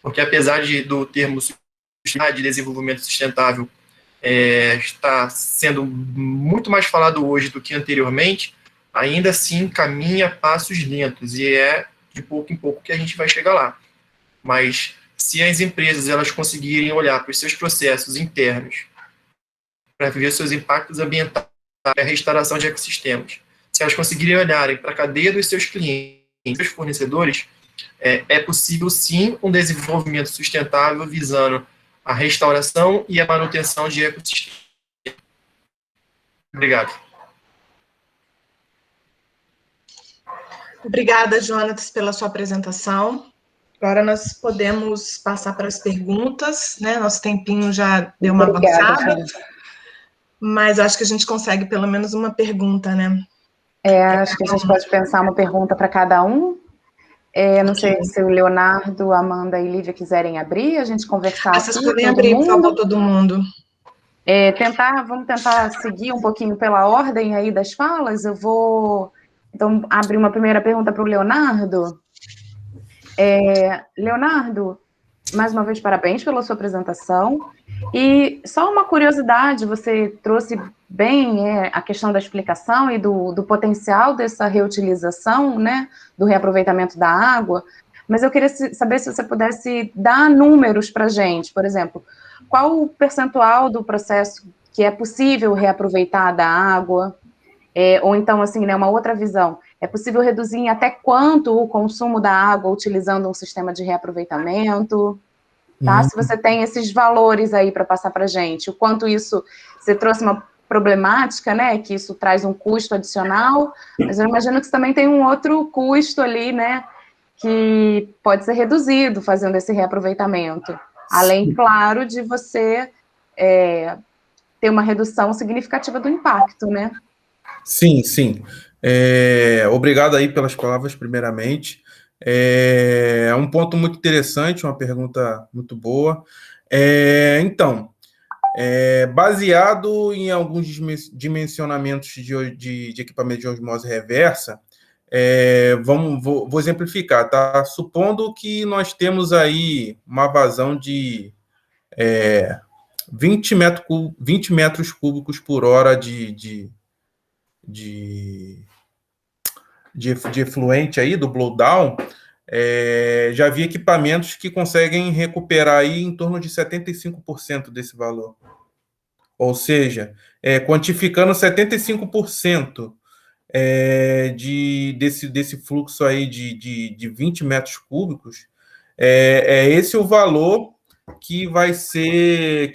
porque apesar do termo de desenvolvimento sustentável está sendo muito mais falado hoje do que anteriormente, ainda assim caminha a passos lentos, e é de pouco em pouco que a gente vai chegar lá. Mas se as empresas elas conseguirem olhar para os seus processos internos, para ver seus impactos ambientais, a restauração de ecossistemas, se elas conseguirem olharem para a cadeia dos seus clientes, seus fornecedores, é possível sim um desenvolvimento sustentável visando a restauração e a manutenção de ecossistemas. Obrigado. Obrigada, Jonatas, pela sua apresentação. Agora nós podemos passar para as perguntas, né? Nosso tempinho já deu uma avançada, mas acho que a gente consegue pelo menos uma pergunta, né? Acho que a gente pode pensar uma pergunta para cada um. Não sei se o Leonardo, Amanda e Lívia quiserem abrir, a gente conversar Vocês aqui. podem abrir, por favor, todo mundo. Vamos tentar seguir um pouquinho pela ordem aí das falas. Eu vou, então, abrir uma primeira pergunta para o Leonardo. Leonardo, mais uma vez, parabéns pela sua apresentação. E só uma curiosidade, você trouxe bem a questão da explicação e do potencial dessa reutilização, né, do reaproveitamento da água, mas eu queria saber se você pudesse dar números para a gente, por exemplo, qual o percentual do processo que é possível reaproveitar da água, ou então, assim, né, uma outra visão, é possível reduzir em até quanto o consumo da água utilizando um sistema de reaproveitamento? Tá? Se você tem esses valores aí para passar para a gente, o quanto isso, você trouxe uma problemática, né, que isso traz um custo adicional, mas eu imagino que você também tem um outro custo ali, né, que pode ser reduzido fazendo esse reaproveitamento, além, claro, de você ter uma redução significativa do impacto, né? Sim, sim. Obrigado aí pelas palavras, primeiramente. É um ponto muito interessante, uma pergunta muito boa. Então, baseado em alguns dimensionamentos de equipamento de osmose reversa, vou exemplificar, tá? Supondo que nós temos aí uma vazão de 20 metros cúbicos por hora de efluente aí, do blowdown, já vi equipamentos que conseguem recuperar aí em torno de 75% desse valor. Ou seja, quantificando 75% desse fluxo aí de 20 metros cúbicos, esse o valor que vai ser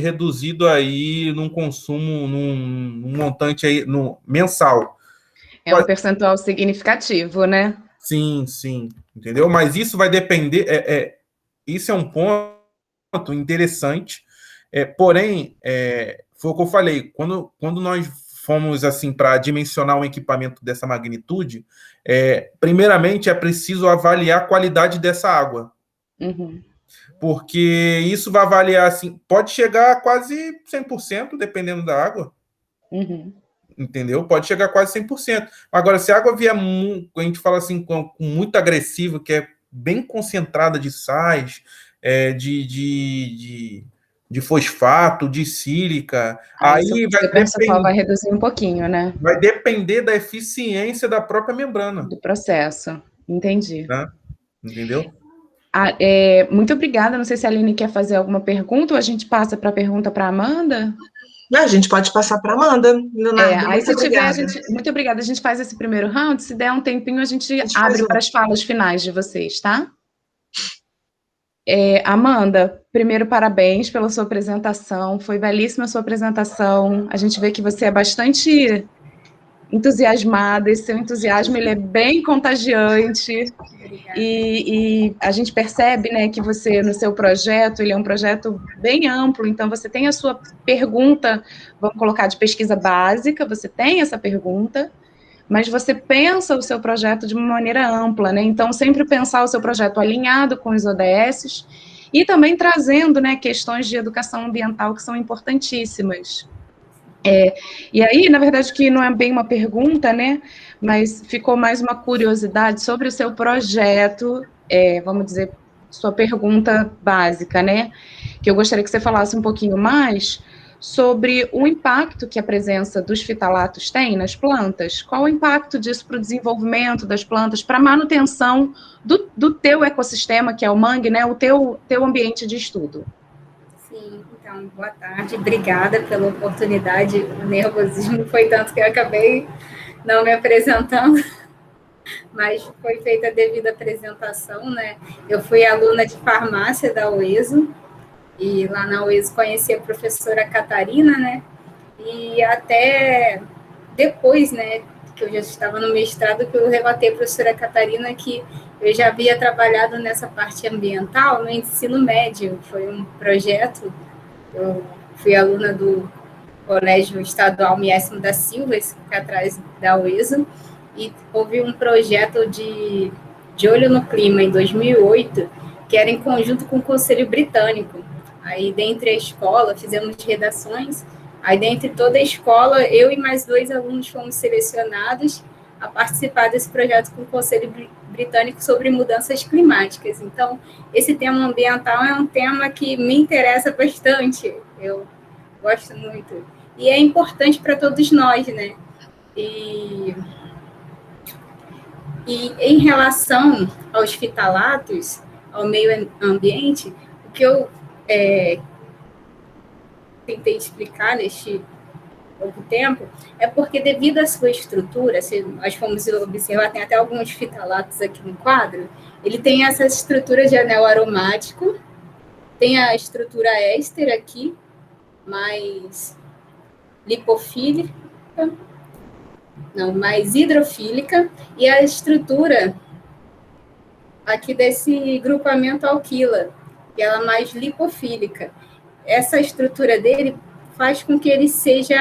reduzido aí num consumo, num montante aí mensal. É um percentual significativo, né? Sim, sim, entendeu? Mas isso vai depender, isso é um ponto interessante, porém, foi o que eu falei, quando nós fomos assim para dimensionar um equipamento dessa magnitude, primeiramente é preciso avaliar a qualidade dessa água. Uhum. Porque isso vai avaliar, assim, pode chegar a quase 100%, dependendo da água. Uhum. Entendeu? Pode chegar a quase 100%. Agora, se a água vier, a gente fala assim, com muito agressivo, que é bem concentrada de sais, de fosfato, de sílica, aí vai reduzir um pouquinho, né? Vai depender da eficiência da própria membrana. Do processo, entendi. Né? Entendeu? Muito obrigada, não sei se a Aline quer fazer alguma pergunta, ou a gente passa para a pergunta para a Amanda? Não, a gente pode passar para a Amanda, Leonardo. Aí se tiver, muito obrigada, a gente faz esse primeiro round, se der um tempinho, a gente abre para as falas finais de vocês, tá? Amanda, primeiro, parabéns pela sua apresentação, foi belíssima a sua apresentação, a gente vê que você é bastante entusiasmada, esse seu entusiasmo ele é bem contagiante, e a gente percebe, né, que você, no seu projeto, ele é um projeto bem amplo, então você tem a sua pergunta, vamos colocar de pesquisa básica, você tem essa pergunta, mas você pensa o seu projeto de uma maneira ampla, né? Então, sempre pensar o seu projeto alinhado com os ODSs e também trazendo, né, questões de educação ambiental que são importantíssimas. E aí, na verdade, que não é bem uma pergunta, né? Mas ficou mais uma curiosidade sobre o seu projeto, vamos dizer, sua pergunta básica, né? Que eu gostaria que você falasse um pouquinho mais sobre o impacto que a presença dos fitalatos tem nas plantas. Qual o impacto disso para o desenvolvimento das plantas, para a manutenção do teu ecossistema, que é o mangue, né? O teu ambiente de estudo. Sim, então, boa tarde. Obrigada pela oportunidade. O nervosismo foi tanto que eu acabei não me apresentando, mas foi feita a devida apresentação, né? Eu fui aluna de farmácia da UESO, e lá na UESO conheci a professora Catarina, né? E até depois, né, que eu já estava no mestrado, que eu relatei à professora Catarina que eu já havia trabalhado nessa parte ambiental no ensino médio. Foi um projeto, eu fui aluna do Colégio Estadual Miésimo da Silva, que fica atrás da UESO, e houve um projeto de olho no clima em 2008, que era em conjunto com o Conselho Britânico. Aí, dentre a escola, fizemos redações. Aí, dentre toda a escola, eu e mais 2 alunos fomos selecionados a participar desse projeto com o Conselho Britânico sobre mudanças climáticas. Então, esse tema ambiental é um tema que me interessa bastante. Eu gosto muito. E é importante para todos nós, né? E em relação aos fitalatos, ao meio ambiente, o que eu tentei explicar neste pouco tempo é porque, devido à sua estrutura, se nós formos observar, tem até alguns fitalatos aqui no quadro, ele tem essa estrutura de anel aromático, tem a estrutura éster aqui, mais lipofílica, não, mais hidrofílica, e a estrutura aqui desse grupamento alquila, que ela é mais lipofílica. Essa estrutura dele faz com que ele seja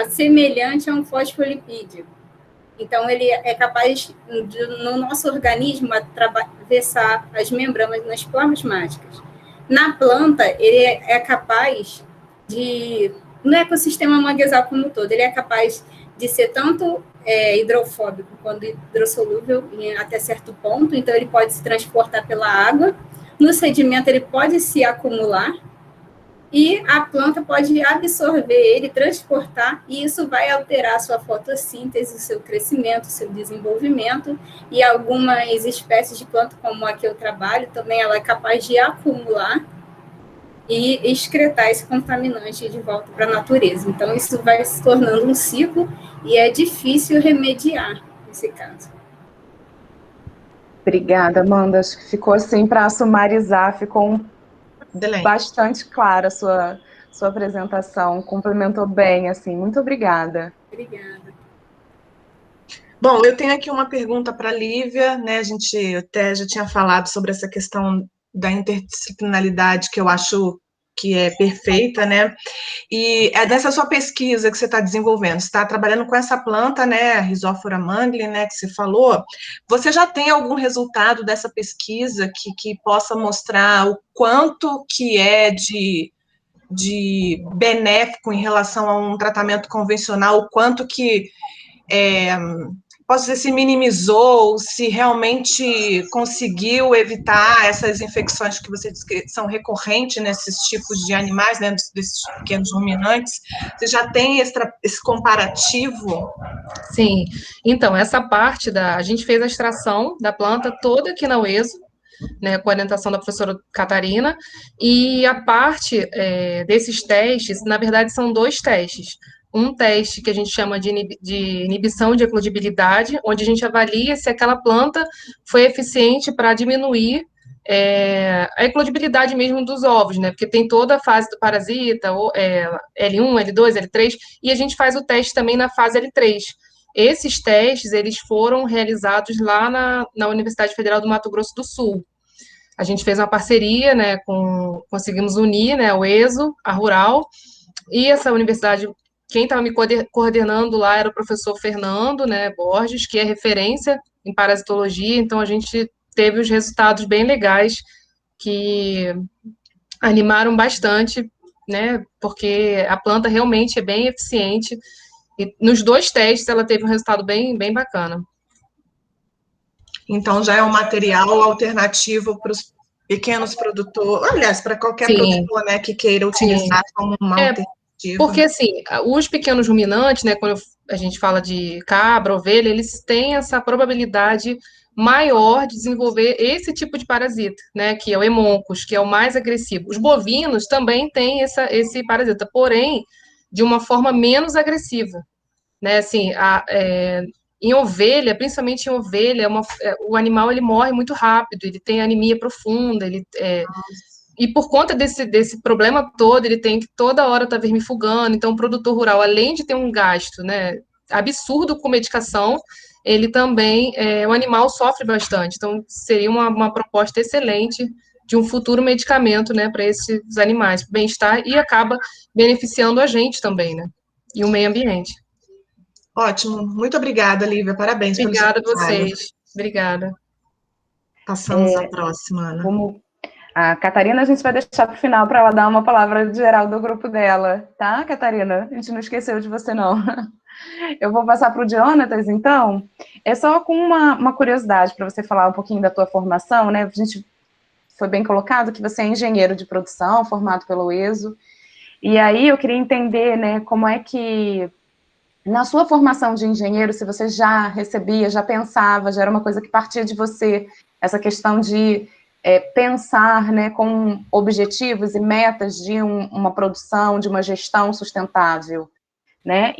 semelhante a um fosfolipídio. Então, ele é capaz, no nosso organismo, atravessar as membranas nas plasmáticas. Na planta, ele é capaz de, no ecossistema manguezal como um todo, ele é capaz de ser tanto hidrofóbico quanto hidrossolúvel até certo ponto, então ele pode se transportar pela água, no sedimento ele pode se acumular, e a planta pode absorver ele, transportar, e isso vai alterar a sua fotossíntese, o seu crescimento, o seu desenvolvimento, e algumas espécies de planta, como a que eu trabalho, também ela é capaz de acumular e excretar esse contaminante de volta para a natureza. Então, isso vai se tornando um ciclo, e é difícil remediar nesse caso. Obrigada, Amanda. Acho que ficou assim, para sumarizar, ficou bastante clara a sua apresentação, complementou bem, assim, muito obrigada. Obrigada. Bom, eu tenho aqui uma pergunta para a Lívia, né, a gente até já tinha falado sobre essa questão da interdisciplinaridade, que eu acho que é perfeita, né, e é dessa sua pesquisa que você está desenvolvendo, você está trabalhando com essa planta, né, a Rhizophyra mangli, né, que você falou, você já tem algum resultado dessa pesquisa que possa mostrar o quanto que é de benéfico em relação a um tratamento convencional, o quanto que, posso dizer, se minimizou, se realmente conseguiu evitar essas infecções que você diz que são recorrentes nesses tipos de animais, né, desses pequenos ruminantes. Você já tem esse comparativo? Sim. Então, essa parte a gente fez a extração da planta toda aqui na UESO, né, com a orientação da professora Catarina, e a parte desses testes, na verdade, são 2 testes. Um teste que a gente chama de inibição de eclodibilidade, onde a gente avalia se aquela planta foi eficiente para diminuir a eclodibilidade mesmo dos ovos, né? Porque tem toda a fase do parasita, L1, L2, L3, e a gente faz o teste também na fase L3. Esses testes, eles foram realizados lá na Universidade Federal do Mato Grosso do Sul. A gente fez uma parceria, né, conseguimos unir, né, o ESO, a Rural, e essa universidade, quem estava me coordenando lá era o professor Fernando, né, Borges, que é referência em parasitologia, então a gente teve os resultados bem legais, que animaram bastante, né, porque a planta realmente é bem eficiente, e nos 2 testes ela teve um resultado bem, bem bacana. Então, já é um material alternativo para os pequenos produtores, aliás, para qualquer produtor, né, que queira utilizar como uma alternativa. Porque, assim, os pequenos ruminantes, né, quando a gente fala de cabra, ovelha, eles têm essa probabilidade maior de desenvolver esse tipo de parasita, né, que é o hemoncus, que é o mais agressivo. Os bovinos também têm esse parasita, porém, de uma forma menos agressiva, né, assim, em ovelha, principalmente em ovelha, o animal ele morre muito rápido, ele tem anemia profunda, e por conta desse problema todo, ele tem que toda hora estar vermifugando. Então, o produtor rural, além de ter um gasto, né, absurdo com medicação, ele também, o animal sofre bastante. Então, seria uma proposta excelente de um futuro medicamento, né, para esses animais, para o bem-estar, e acaba beneficiando a gente também, né, e o meio ambiente. Ótimo, muito obrigada, Lívia, parabéns pelo seu Obrigada a trabalho. vocês. Obrigada. Passamos à próxima, Ana. A Catarina a gente vai deixar para o final para ela dar uma palavra geral do grupo dela, tá, Catarina? A gente não esqueceu de você, não. Eu vou passar para o Jonatas, então. É só com uma curiosidade para você falar um pouquinho da tua formação, né? A gente foi bem colocado que você é engenheiro de produção, formado pelo ESO. E aí eu queria entender, né, como é que, na sua formação de engenheiro, se você já recebia, já pensava, já era uma coisa que partia de você, essa questão de pensar, né, com objetivos e metas de uma produção, de uma gestão sustentável, né,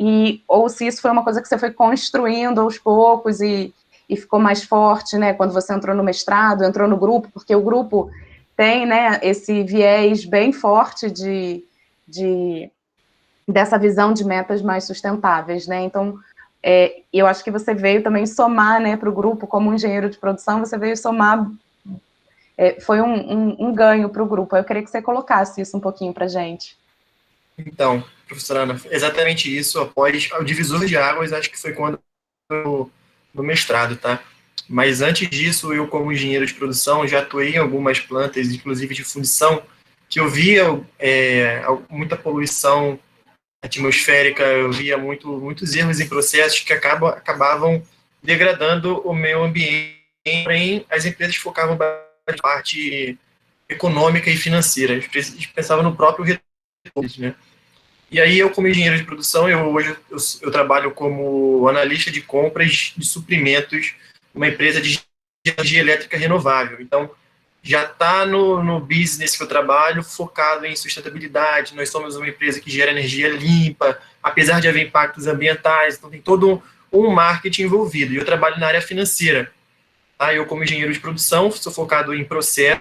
ou se isso foi uma coisa que você foi construindo aos poucos e ficou mais forte, né, quando você entrou no mestrado, entrou no grupo, porque o grupo tem, né, esse viés bem forte dessa visão de metas mais sustentáveis, né, então, eu acho que você veio também somar, né, para o grupo, como engenheiro de produção, você veio somar, foi um ganho para o grupo. Eu queria que você colocasse isso um pouquinho para a gente. Então, professora Ana, exatamente isso, após o divisor de águas, acho que foi quando no mestrado, tá? Mas antes disso, eu como engenheiro de produção, já atuei em algumas plantas, inclusive de fundição, que eu via muita poluição atmosférica, eu via muitos erros em processos que acabavam degradando o meio ambiente, porém as empresas focavam bastante na parte econômica e financeira, eles pensavam no próprio retorno, né? E aí eu, como engenheiro de produção, hoje eu trabalho como analista de compras de suprimentos numa empresa de energia elétrica renovável. Então, já está no business que eu trabalho focado em sustentabilidade. Nós somos uma empresa que gera energia limpa, apesar de haver impactos ambientais, então tem todo um marketing envolvido. E eu trabalho na área financeira. Tá? Eu, como engenheiro de produção, sou focado em processo,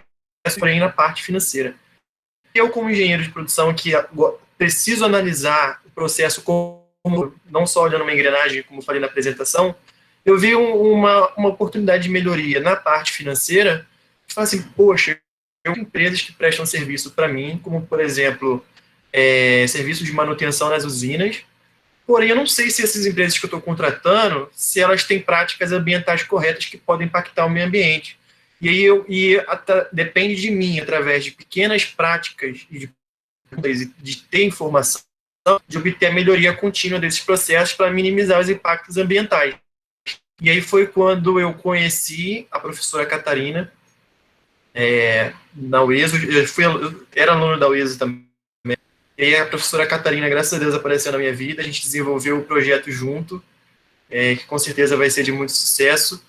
porém na parte financeira. Eu, como engenheiro de produção, que preciso analisar o processo como, não só olhando uma engrenagem, como falei na apresentação, eu vi uma oportunidade de melhoria na parte financeira. Eu falei assim, poxa, eu tenho empresas que prestam serviço para mim, como, por exemplo, serviço de manutenção nas usinas, porém, eu não sei se essas empresas que eu estou contratando, se elas têm práticas ambientais corretas que podem impactar o meio ambiente. E aí depende de mim, através de pequenas práticas e de ter informação, de obter a melhoria contínua desses processos para minimizar os impactos ambientais. E aí foi quando eu conheci a professora Catarina, na UESO, eu era aluno da UESO também, e aí a professora Catarina, graças a Deus, apareceu na minha vida, a gente desenvolveu o projeto junto, que com certeza vai ser de muito sucesso,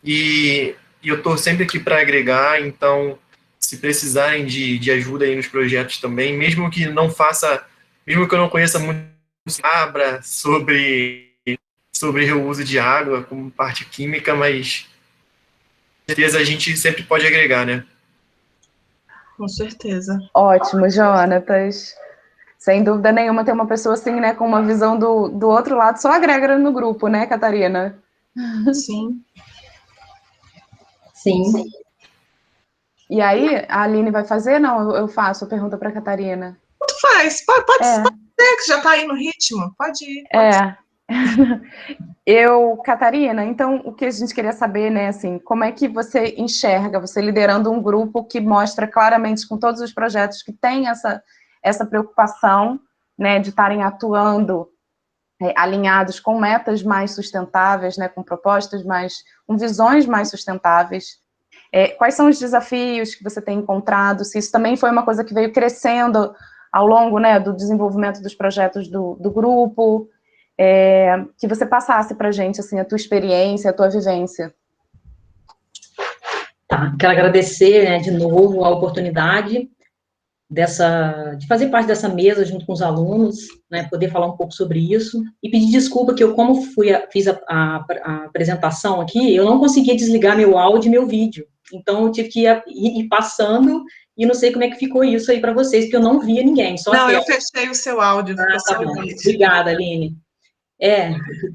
e eu estou sempre aqui para agregar, então, se precisarem de ajuda aí nos projetos também, mesmo que eu não conheça muito sobre reuso de água como parte química, mas com certeza a gente sempre pode agregar, né? Com certeza. Ótimo, Jonatas. Sem dúvida nenhuma, ter uma pessoa assim, né, com uma visão do outro lado, só agrega no grupo, né, Catarina? Sim. Sim. E aí, a Aline vai fazer? Não, eu faço a pergunta para a Catarina. Tanto faz, pode ser, que já está aí no ritmo, pode ir. Catarina, então, o que a gente queria saber, né, assim, como é que você enxerga, você liderando um grupo que mostra claramente com todos os projetos que tem essa preocupação, né, de estarem atuando alinhados com metas mais sustentáveis, né, com propostas com visões mais sustentáveis. Quais são os desafios que você tem encontrado? Se isso também foi uma coisa que veio crescendo ao longo, né, do desenvolvimento dos projetos do grupo, que você passasse para a gente, assim, a tua experiência, a tua vivência. Tá, quero agradecer, né, de novo a oportunidade de fazer parte dessa mesa junto com os alunos, né, poder falar um pouco sobre isso, e pedir desculpa que eu, como fiz a apresentação aqui, eu não conseguia desligar meu áudio e meu vídeo, então eu tive que ir passando, e não sei como é que ficou isso aí para vocês, porque eu não via ninguém, só não, eu fechei o seu áudio, ficou só o vídeo. Obrigada, Aline.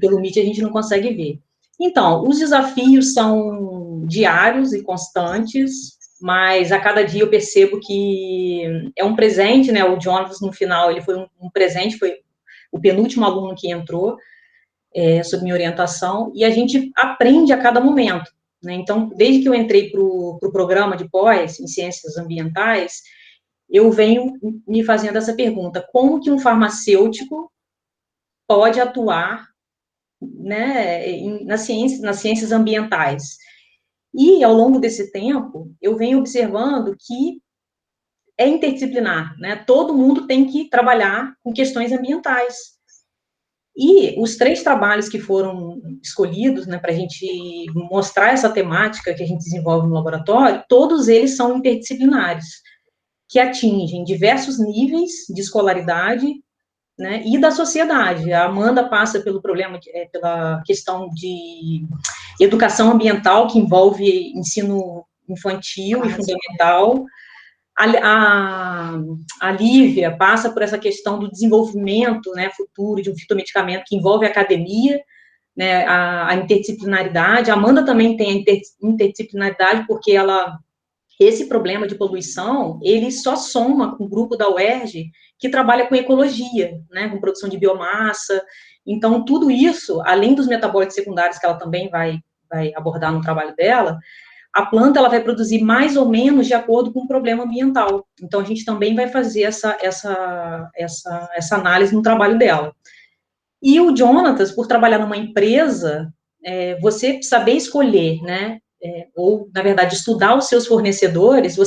Pelo Meet a gente não consegue ver. Então, os desafios são diários e constantes, mas a cada dia eu percebo que é um presente, né? O Jonas, no final, ele foi um presente, foi o penúltimo aluno que entrou, sob minha orientação, e a gente aprende a cada momento, né? Então, desde que eu entrei para o programa de pós, em Ciências Ambientais, eu venho me fazendo essa pergunta: como que um farmacêutico pode atuar, né, nas ciências ambientais? E, ao longo desse tempo, eu venho observando que é interdisciplinar, né? Todo mundo tem que trabalhar com questões ambientais. E os 3 trabalhos que foram escolhidos, né, para a gente mostrar essa temática que a gente desenvolve no laboratório, todos eles são interdisciplinares, que atingem diversos níveis de escolaridade, né, e da sociedade. A Amanda passa pelo problema, pela questão de educação ambiental, que envolve ensino infantil e fundamental. A Lívia passa por essa questão do desenvolvimento, né, futuro de um fitomedicamento, que envolve a academia, né, a interdisciplinaridade. A Amanda também tem a interdisciplinaridade, porque esse problema de poluição, ele só soma com o grupo da UERJ, que trabalha com ecologia, né, com produção de biomassa. Então, tudo isso, além dos metabólitos secundários, que ela também vai abordar no trabalho dela, a planta ela vai produzir mais ou menos de acordo com o problema ambiental. Então, a gente também vai fazer essa análise no trabalho dela. E o Jonatas, por trabalhar numa empresa, você saber escolher, né, ou, na verdade, estudar os seus fornecedores,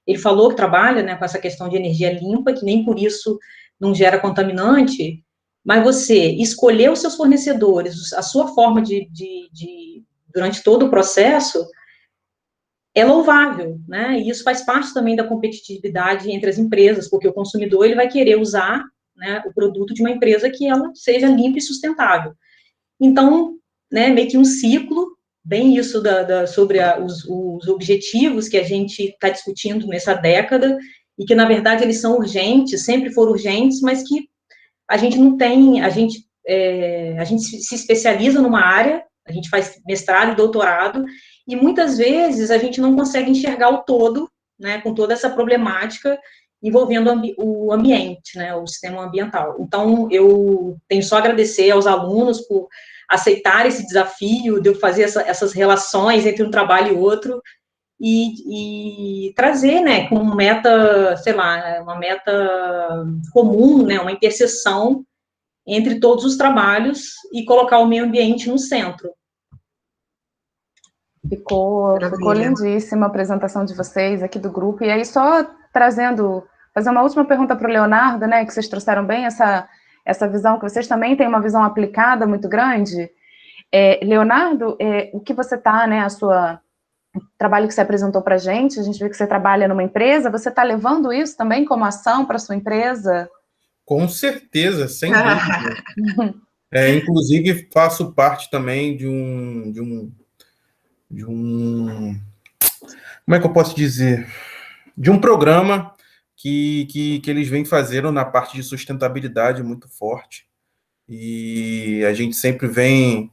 ele falou que trabalha, né, com essa questão de energia limpa, que nem por isso não gera contaminante, mas você escolher os seus fornecedores, a sua forma durante todo o processo, é louvável, né, e isso faz parte também da competitividade entre as empresas, porque o consumidor, ele vai querer usar, né, o produto de uma empresa que ela seja limpa e sustentável. Então, né, meio que um ciclo, bem isso sobre os objetivos que a gente está discutindo nessa década, e que, na verdade, eles são urgentes, sempre foram urgentes, mas que a gente não tem, a gente se especializa numa área, a gente faz mestrado e doutorado, e muitas vezes a gente não consegue enxergar o todo, né, com toda essa problemática envolvendo o ambiente, né, o sistema ambiental. Então, eu tenho só a agradecer aos alunos por aceitar esse desafio de eu fazer essas relações entre um trabalho e outro, e trazer, né, como meta, sei lá, uma meta comum, né, uma interseção entre todos os trabalhos e colocar o meio ambiente no centro. Ficou lindíssima a apresentação de vocês aqui do grupo, e aí só fazer uma última pergunta para o Leonardo, né, que vocês trouxeram bem essa visão, que vocês também têm uma visão aplicada muito grande. Leonardo, o que você está, né, o trabalho que você apresentou para a gente viu que você trabalha numa empresa, você está levando isso também como ação para a sua empresa? Com certeza, sem dúvida. Inclusive, faço parte também de um... Como é que eu posso dizer? de um programa que eles vêm fazendo na parte de sustentabilidade muito forte. E a gente sempre vem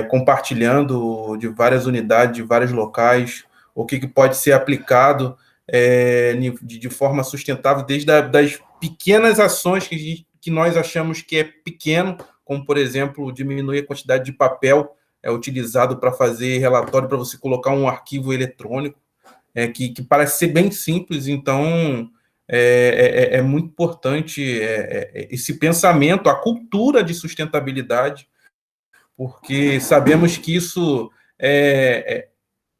compartilhando de várias unidades, de vários locais, o que pode ser aplicado de forma sustentável, desde das pequenas ações que nós achamos que é pequeno, como, por exemplo, diminuir a quantidade de papel utilizado para fazer relatório, para você colocar um arquivo eletrônico, que parece ser bem simples. Então, é muito importante esse pensamento, a cultura de sustentabilidade, porque sabemos que isso,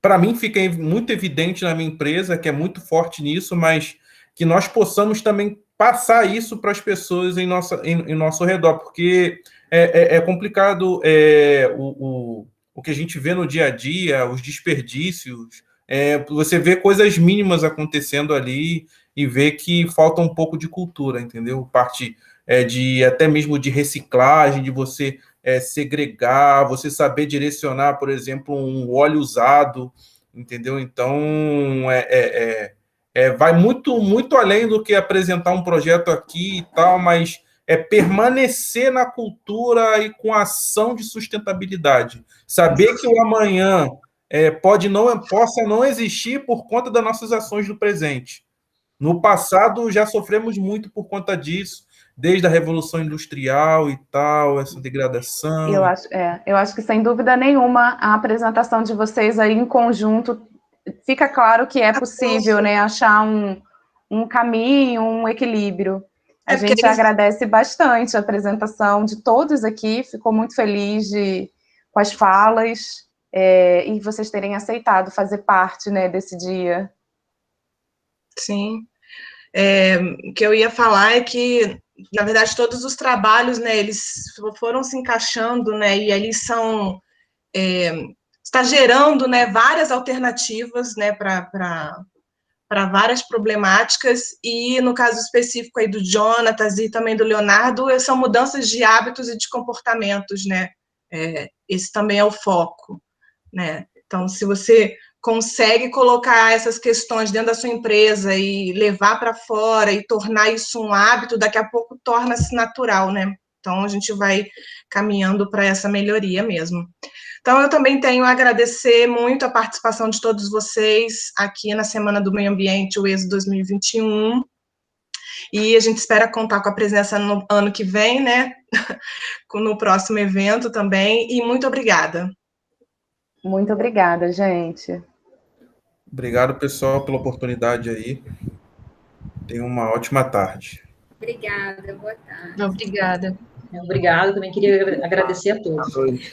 para mim, fica muito evidente na minha empresa, que é muito forte nisso, mas que nós possamos também passar isso para as pessoas em nosso redor, porque é complicado o que a gente vê no dia a dia, os desperdícios, você vê coisas mínimas acontecendo ali e vê que falta um pouco de cultura, entendeu? Parte até mesmo de reciclagem, de você segregar, você saber direcionar, por exemplo, um óleo usado, entendeu? Então, vai muito, muito além do que apresentar um projeto aqui e tal, mas permanecer na cultura e com a ação de sustentabilidade. Saber que o amanhã possa não existir por conta das nossas ações do presente. No passado, já sofremos muito por conta disso, desde a Revolução Industrial e tal, essa degradação. Eu acho que, sem dúvida nenhuma, a apresentação de vocês aí em conjunto, fica claro que é possível, né, achar um caminho, um equilíbrio. A gente agradece bastante a apresentação de todos aqui, ficou muito feliz com as falas, e vocês terem aceitado fazer parte, né, desse dia. Sim. O que eu ia falar é que, na verdade, todos os trabalhos, né, eles foram se encaixando, né, e eles está gerando, né, várias alternativas, né, para várias problemáticas, e no caso específico aí do Jonatas e também do Leonardo, são mudanças de hábitos e de comportamentos, né, esse também é o foco, né, então se você consegue colocar essas questões dentro da sua empresa e levar para fora e tornar isso um hábito, daqui a pouco torna-se natural, né, então a gente vai caminhando para essa melhoria mesmo. Então, eu também tenho a agradecer muito a participação de todos vocês aqui na Semana do Meio Ambiente, o ESO 2021, e a gente espera contar com a presença no ano que vem, né, no próximo evento também, e muito obrigada. Muito obrigada, gente. Obrigado, pessoal, pela oportunidade aí. Tenham uma ótima tarde. Obrigada, boa tarde. Obrigada. Obrigada, também queria agradecer a todos.